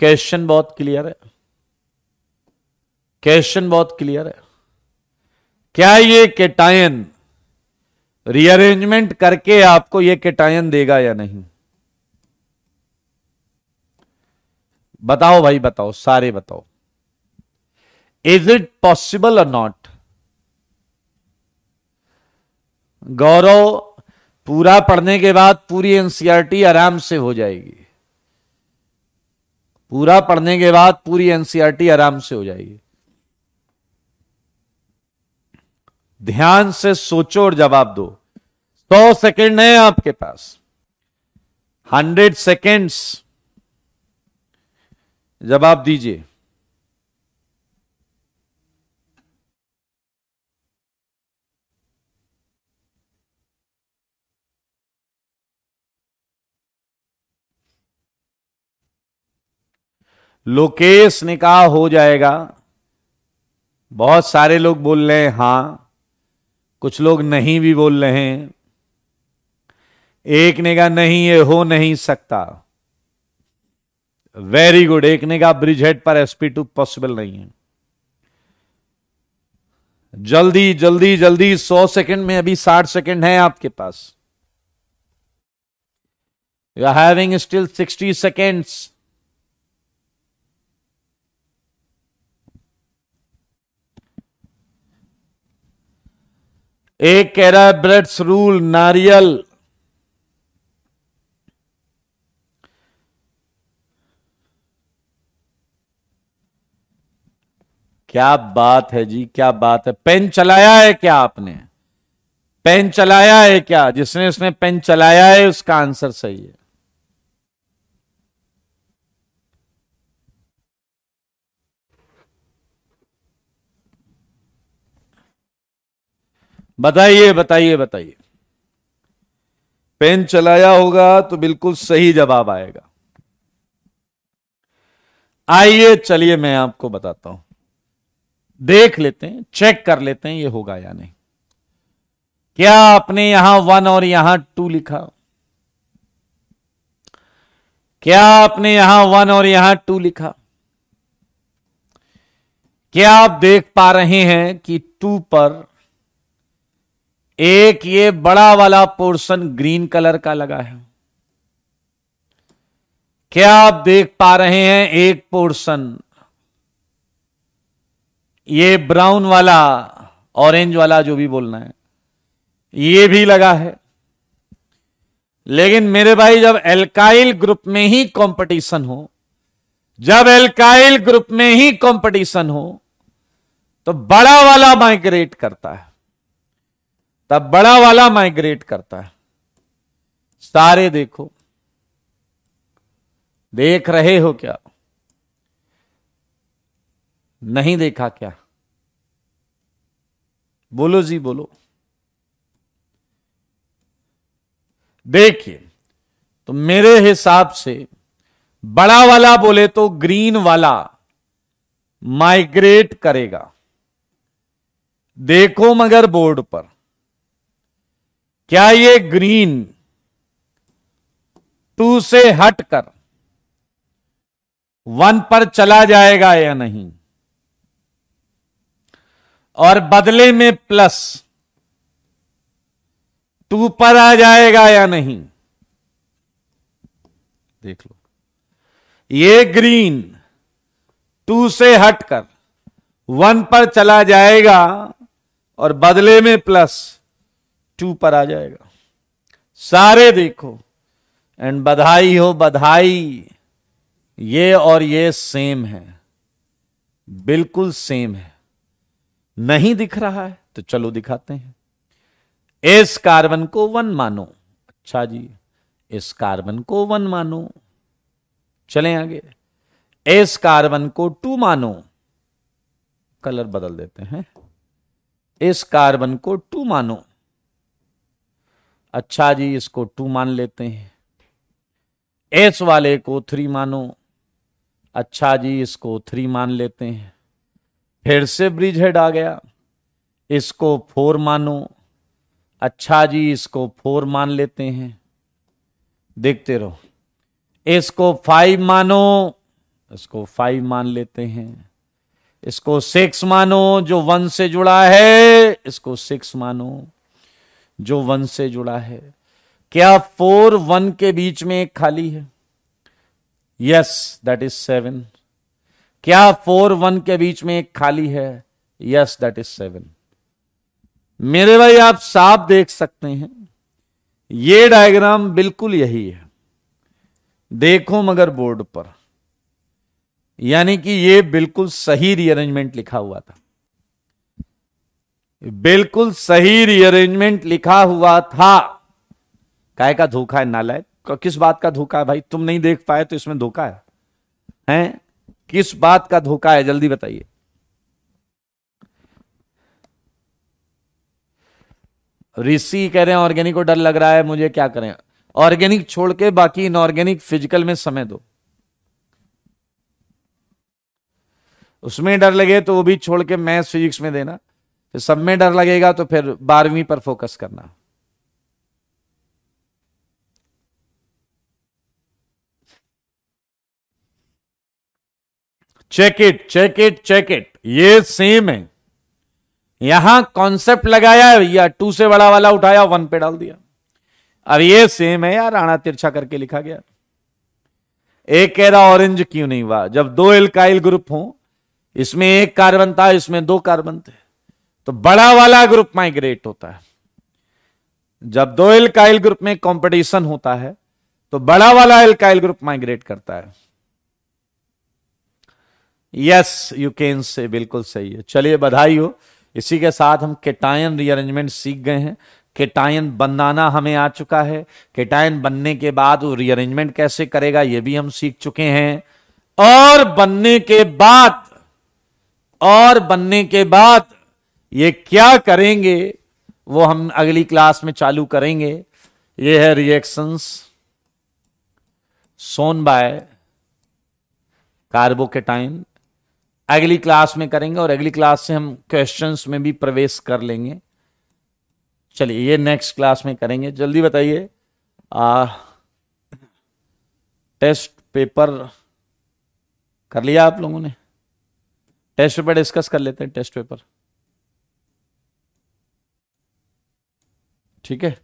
क्वेश्चन बहुत क्लियर है, क्वेश्चन बहुत क्लियर है। क्या ये केटायन रीअरेंजमेंट करके आपको ये केटायन देगा या नहीं? बताओ भाई, बताओ, सारे बताओ। इज इट पॉसिबल और नॉट? गौरव, पूरा पढ़ने के बाद पूरी एनसीईआरटी आराम से हो जाएगी। पूरा पढ़ने के बाद पूरी एनसीईआरटी आराम से हो जाएगी। ध्यान से सोचो और जवाब दो। 100 सेकेंड है आपके पास, 100 सेकेंड्स, जवाब दीजिए। लोकेश ने कहा हो जाएगा। बहुत सारे लोग बोल रहे हैं हां, कुछ लोग नहीं भी बोल रहे हैं। एक ने कहा नहीं, ये हो नहीं सकता। Very good. एक ने कहा ब्रिज हेड पर SP2 पॉसिबल नहीं है। जल्दी जल्दी जल्दी, 100 सेकंड में अभी 60 सेकंड है आपके पास। You are having still 60 seconds. एक कह रहा है ब्रेड्स रूल, नारियल। क्या बात है जी, क्या बात है। पेन चलाया है क्या आपने? पेन चलाया है क्या? जिसने उसने पेन चलाया है उसका आंसर सही है। बताइए बताइए बताइए। पेन चलाया होगा तो बिल्कुल सही जवाब आएगा। आइए चलिए मैं आपको बताता हूं, देख लेते हैं, चेक कर लेते हैं ये होगा या नहीं। क्या आपने यहां 1 और यहां 2 लिखा? क्या आपने यहां 1 और यहां 2 लिखा? क्या आप देख पा रहे हैं कि 2 पर एक ये बड़ा वाला पोर्शन ग्रीन कलर का लगा है? क्या आप देख पा रहे हैं एक पोर्शन ये ब्राउन वाला, ऑरेंज वाला, जो भी बोलना है, ये भी लगा है? लेकिन मेरे भाई जब एल्काइल ग्रुप में ही कंपटीशन हो, जब एल्काइल ग्रुप में ही कंपटीशन हो, तो बड़ा वाला माइग्रेट करता है, तब बड़ा वाला माइग्रेट करता है। सारे देखो, देख रहे हो क्या? नहीं देखा क्या? बोलो जी बोलो। देखिए, तो मेरे हिसाब से बड़ा वाला बोले तो ग्रीन वाला माइग्रेट करेगा। देखो मगर बोर्ड पर, क्या ये ग्रीन 2 से हटकर 1 पर चला जाएगा या नहीं, और बदले में प्लस 2 पर आ जाएगा या नहीं? देख लो, ये ग्रीन 2 से हटकर 1 पर चला जाएगा और बदले में प्लस 2 पर आ जाएगा। सारे देखो, एंड बधाई हो बधाई, ये और ये सेम है, बिल्कुल सेम है। नहीं दिख रहा है तो चलो दिखाते हैं। इस कार्बन को 1 मानो, अच्छा जी, इस कार्बन को 1 मानो, चलें आगे। इस कार्बन को 2 मानो, कलर बदल देते हैं, इस कार्बन को 2 मानो, अच्छा जी, इसको 2 मान लेते हैं। इस वाले को 3 मानो, अच्छा जी, इसको 3 मान लेते हैं। फिर से ब्रिज हेड आ गया, इसको 4 मानो, अच्छा जी, इसको 4 मान लेते हैं। देखते रहो, इसको 5 मानो, इसको 5 मान लेते हैं। इसको 6 मानो, जो 1 से जुड़ा है, इसको 6 मानो, जो 1 से जुड़ा है। क्या 4 1 के बीच में एक खाली है? Yes, that is 7। क्या 4 1 के बीच में एक खाली है? Yes, that is 7। मेरे भाई आप साफ देख सकते हैं, ये डायग्राम बिल्कुल यही है। देखो मगर बोर्ड पर, यानी कि ये बिल्कुल सही रीअरेंजमेंट लिखा हुआ था, बिल्कुल सही रीअरेंजमेंट लिखा हुआ था। काय का धोखा है नालायक? किस बात का धोखा है भाई? तुम नहीं देख पाए तो इसमें धोखा है, हैं? किस बात का धोखा है, जल्दी बताइए। ऋषि कह रहे हैं ऑर्गेनिक को डर लग रहा है, मुझे क्या करें? ऑर्गेनिक छोड़ के बाकी इनऑर्गेनिक फिजिकल में समय दो। उसमें डर लगे तो वो भी छोड़ के मैथ्स फिजिक्स में देना, फिर सब में डर लगेगा तो फिर 12वीं पर फोकस करना। Check it check it check it, ये सेम है। यहां कॉन्सेप्ट लगाया है भैया, 2 से बड़ा वाला उठाया 1 पे डाल दिया। अब ये सेम है यार, आना तिरछा करके लिखा गया। एक कह रहा ऑरेंज क्यों नहीं हुआ? जब 2 एल्काइल ग्रुप हो, इसमें 1 कार्बन था, इसमें 2 कार्बन थे, तो बड़ा वाला ग्रुप माइग्रेट होता है। जब 2 एल्काइल ग्रुप में कंपटीशन होता है तो बड़ा वाला एल्काइल ग्रुप माइग्रेट करता है। यस, यू कैन से, बिल्कुल सही है। चलिए बधाई हो। इसी के साथ हम केटायन रीअरेंजमेंट सीख गए हैं। केटायन बनाना हमें आ चुका है, केटायन बनने के बाद वो रीअरेंजमेंट कैसे करेगा ये भी हम सीख चुके हैं। और बनने के बाद ये क्या करेंगे वो हम अगली क्लास में चालू करेंगे। ये है रिएक्शंस सोन बाय कार्बोकेटाइन, अगली क्लास में करेंगे और अगली क्लास से हम क्वेश्चंस में भी प्रवेश कर लेंगे। चलिए ये नेक्स्ट क्लास में करेंगे। जल्दी बताइए, टेस्ट पेपर कर लिया आप लोगों ने? टेस्ट पेपर डिस्कस कर लेते हैं, टेस्ट पेपर। ठीक है,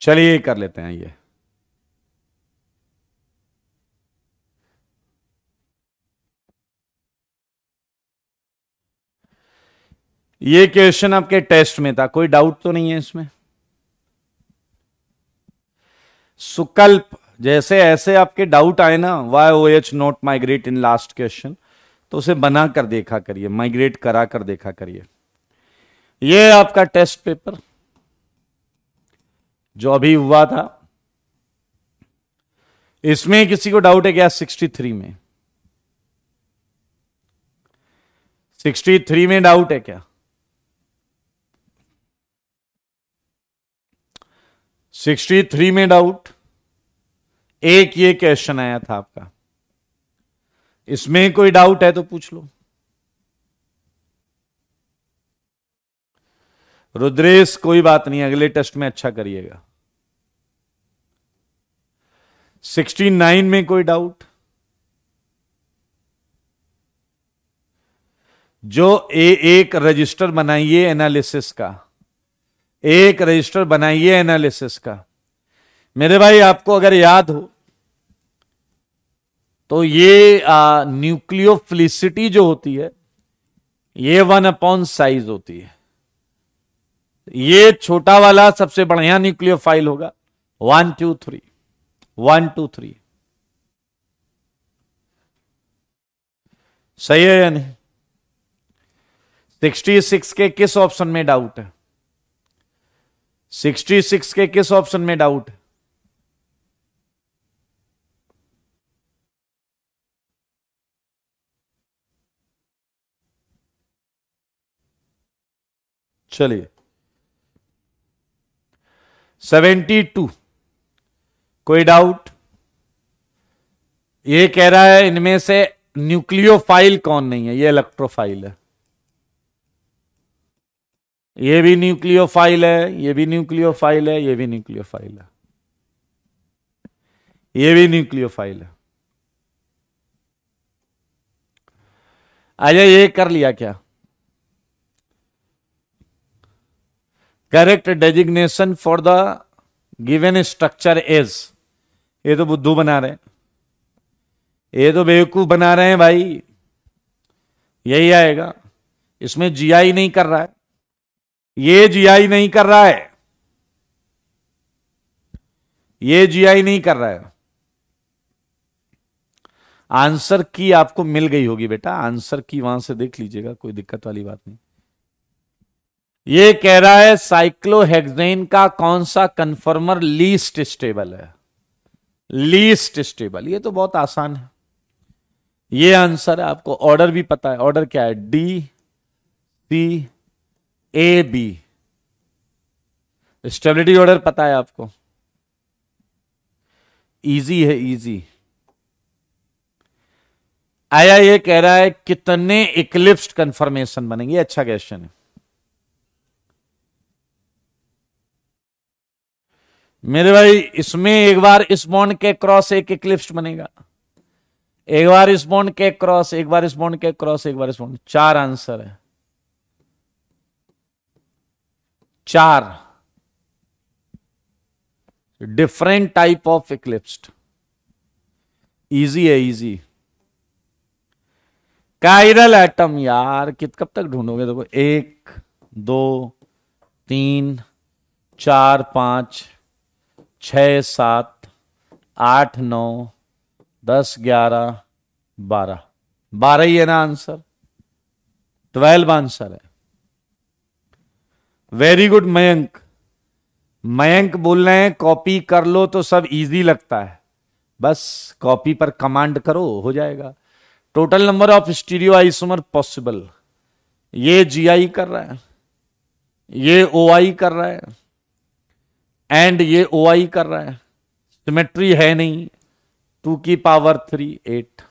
चलिए कर लेते हैं ये क्वेश्चन आपके टेस्ट में था, कोई डाउट तो नहीं है इसमें? सुकल्प जैसे ऐसे आपके डाउट आए ना, Y O H not migrate in last question, तो उसे बना कर देखा करिए, माइग्रेट करा कर देखा करिए। ये आपका टेस्ट पेपर जो अभी हुआ था, इसमें किसी को डाउट है क्या? 63 में, 63 में डाउट है क्या? 63 में डाउट? एक ये क्वेश्चन आया था आपका, इसमें कोई डाउट है तो पूछ लो। रुद्रेश कोई बात नहीं, अगले टेस्ट में अच्छा करिएगा। 69 में कोई डाउट? जो एक रजिस्टर बनाइए एनालिसिस का, एक रजिस्टर बनाइए एनालिसिस का। मेरे भाई आपको अगर याद हो तो ये न्यूक्लियोफिलिसिटी जो होती है ये 1 साइज होती है। ये छोटा वाला सबसे बढ़िया न्यूक्लियोफाइल होगा, 1 2 3 1 2 3। सही है या नहीं? 66 के किस ऑप्शन में डाउट है? 66 के किस ऑप्शन में डाउट है? चलिए 72 कोई डाउट? ये कह रहा है इनमें से न्यूक्लियोफाइल कौन नहीं है? ये इलेक्ट्रोफाइल है, ये भी न्यूक्लियोफाइल है, ये भी न्यूक्लियोफाइल है, ये भी न्यूक्लियोफाइल है, ये भी न्यूक्लियोफाइल है। आइए ये कर लिया क्या? Correct designation for the given structure is, ये तो बुद्धू बना रहे हैं, ये तो बेवकूफ बना रहे हैं भाई। यही आएगा, इसमें जीआई नहीं कर रहा है, ये जीआई नहीं कर रहा है, ये जीआई नहीं कर रहा है। आंसर की आपको मिल गई होगी बेटा, आंसर की वहां से देख लीजिएगा, कोई दिक्कत वाली बात नहीं। ये कह रहा है साइक्लोहेक्सेन का कौन सा कन्फर्मर लीस्ट स्टेबल है? लीस्ट स्टेबल, ये तो बहुत आसान है, ये आंसर है। आपको ऑर्डर भी पता है, ऑर्डर क्या है? D C A B, stability order पता है आपको? इजी है, इजी। आया ये कह रहा है कितने इक्लिप्स्ड कंफर्मेशन बनेंगे? अच्छा क्वेश्चन है। मेरे भाई इसमें एक बार इस बॉन्ड के क्रॉस एक इक्लिप्स बनेगा, एक बार इस बॉन्ड के क्रॉस, एक बार इस बॉन्ड के क्रॉस, एक बार इस बॉन्ड, 4 आंसर है, 4 different type of eclipsed. Easy है, इजी। कायरल एटम यार कब तक ढूंढोगे? देखो 1 2 3 4 5 6 7 8 9 10 11 12, 12 ही है ना आंसर? 12 आंसर है। Very good Mayank. मयंक बोल रहे हैं कॉपी कर लो तो सब इजी लगता है, बस कॉपी पर कमांड करो हो जाएगा। Total number of stereo isomer possible, ये जीआई कर रहा है, ये ओआई कर रहा है, एंड ये ओआई कर रहा है। सिमेट्री है नहीं, 2 की पावर 3 8।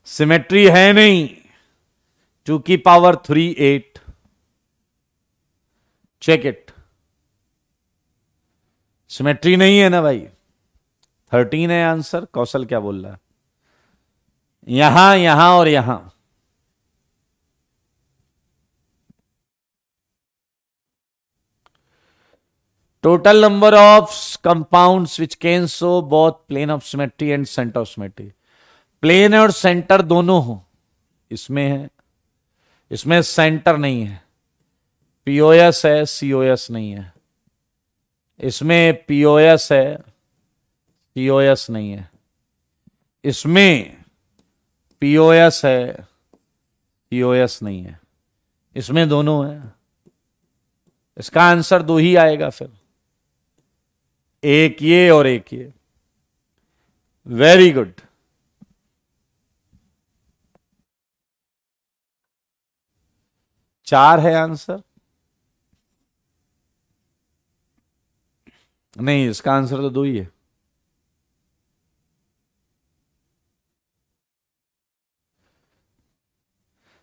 सिमेट्री है नहीं, 2 की पावर 3 8। Check it. सिमेट्री नहीं है ना भाई। 13 है आंसर। कौशल क्या बोल रहा है? यहां, यहां और यहां। Total number of compounds which can show both plane of symmetry and centre of symmetry. Plane और सेंटर दोनों हो, इसमें है, इसमें सेंटर नहीं है। पीओएस है, सीओएस नहीं है। इसमें पीओएस है, सीओएस नहीं है। इसमें पीओएस है, सीओएस नहीं है। इसमें दोनों है। इसका आंसर 2 ही आएगा फिर, एक ये और एक ये। Very good. चार है आंसर? नहीं, इसका आंसर तो 2 ही है।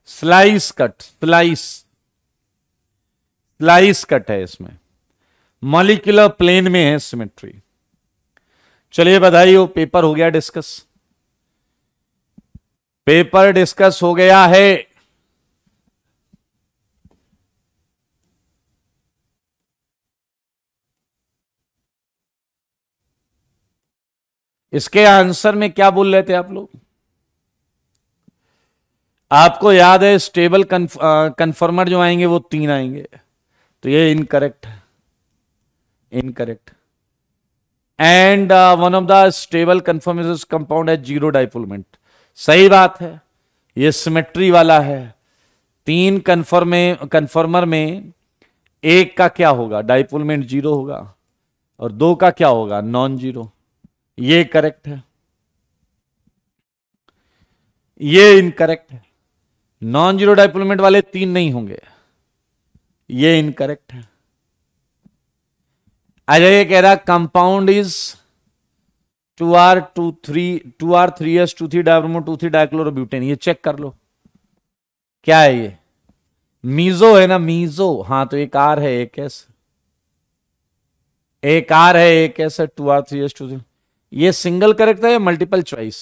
स्लाइस कट, स्लाइस कट है इसमें। मॉलिक्यूलर प्लेन में है सिमेट्री। चलिए बधाई हो, पेपर हो गया डिस्कस। पेपर डिस्कस हो गया है। इसके आंसर में क्या बोल रहे थे आप लोग? आपको याद है स्टेबल कन्फर्मर जो आएंगे वो 3 आएंगे, तो ये इनकरेक्ट है, incorrect. And one of the stable conformation compound है जीरो डाइपोलमेंट। सही बात है, ये सिमेट्री वाला है। 3 कन्फर्मर में एक का क्या होगा? डाइपोलमेंट 0 होगा, और 2 का क्या होगा? Non zero. ये करेक्ट है, ये इनकरेक्ट है। नॉन जीरो डाइपोलमेंट वाले 3 नहीं होंगे, ये इनकरेक्ट है। अजय कह रहा compound is 2R3S 2 dibromo 2 dichlorobutane. ये चेक कर लो क्या है ये? मीजो है ना, मीजो। हाँ, तो एक आर है एक एस, एक आर है एक एस है। 2R3S 2। ये सिंगल करेक्ट है या मल्टीपल चॉइस?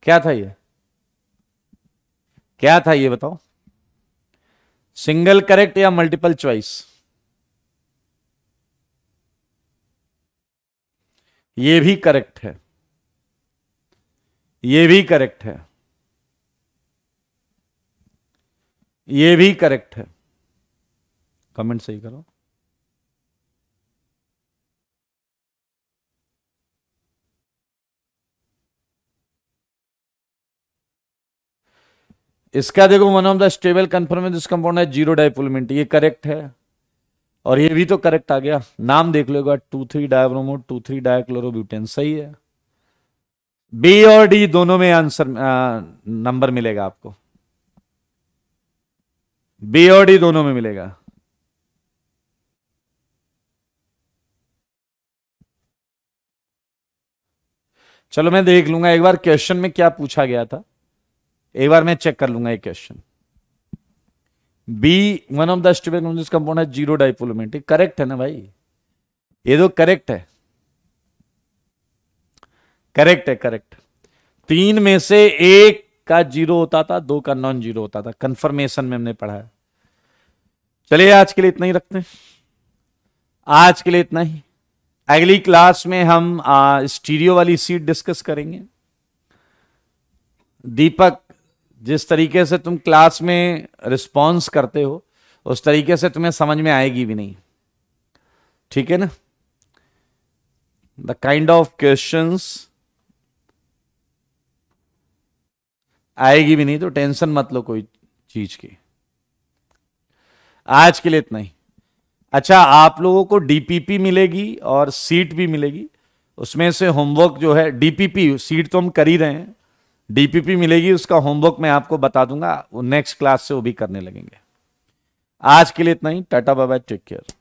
क्या था ये? क्या था ये बताओ? सिंगल करेक्ट या मल्टीपल चॉइस? ये भी करेक्ट है, ये भी करेक्ट है, ये भी करेक्ट है। कमेंट सही करो। इसका देखो, one of the stable conformation this compound है जीरो डाइपोलमेंट, ये करेक्ट है। और ये भी तो करेक्ट आ गया। नाम देख लो 2,3 डायब्रोमो 2,3 डायक्लोरोब्यूटेन। सही है। बी और डी दोनों में आंसर नंबर मिलेगा आपको। बी और डी दोनों में मिलेगा। चलो मैं देख लूंगा एक बार क्वेश्चन में क्या पूछा गया था, एक बार मैं चेक कर लूंगा एक question. B one of the stable compound है जीरो डाइपोलमेंट, करेक्ट है ना भाई? ये तो करेक्ट है, करेक्ट है, करेक्ट। 3 में से 1 का जीरो होता था, 2 का नॉन जीरो होता था, कंफर्मेशन में हमने पढ़ा है। चलिए आज के लिए इतना ही रखते हैं, आज के लिए इतना ही। अगली क्लास में हम स्टीरियो वाली सीट डिस्कस करेंगे। दीपक, जिस तरीके से तुम क्लास में रिस्पॉन्स करते हो उस तरीके से तुम्हें समझ में आएगी भी नहीं, ठीक है ना? द काइंड ऑफ क्वेश्चंस आएगी भी नहीं तो टेंशन मत लो कोई चीज की। आज के लिए इतना ही। अच्छा, आप लोगों को डीपीपी मिलेगी और सीट भी मिलेगी। उसमें से होमवर्क जो है, डीपीपी सीट तो हम कर ही रहे हैं, डीपीपी मिलेगी, उसका होमवर्क मैं आपको बता दूंगा, वो नेक्स्ट क्लास से वो भी करने लगेंगे। आज के लिए इतना ही। टाटा बाय बाय, टेक केयर।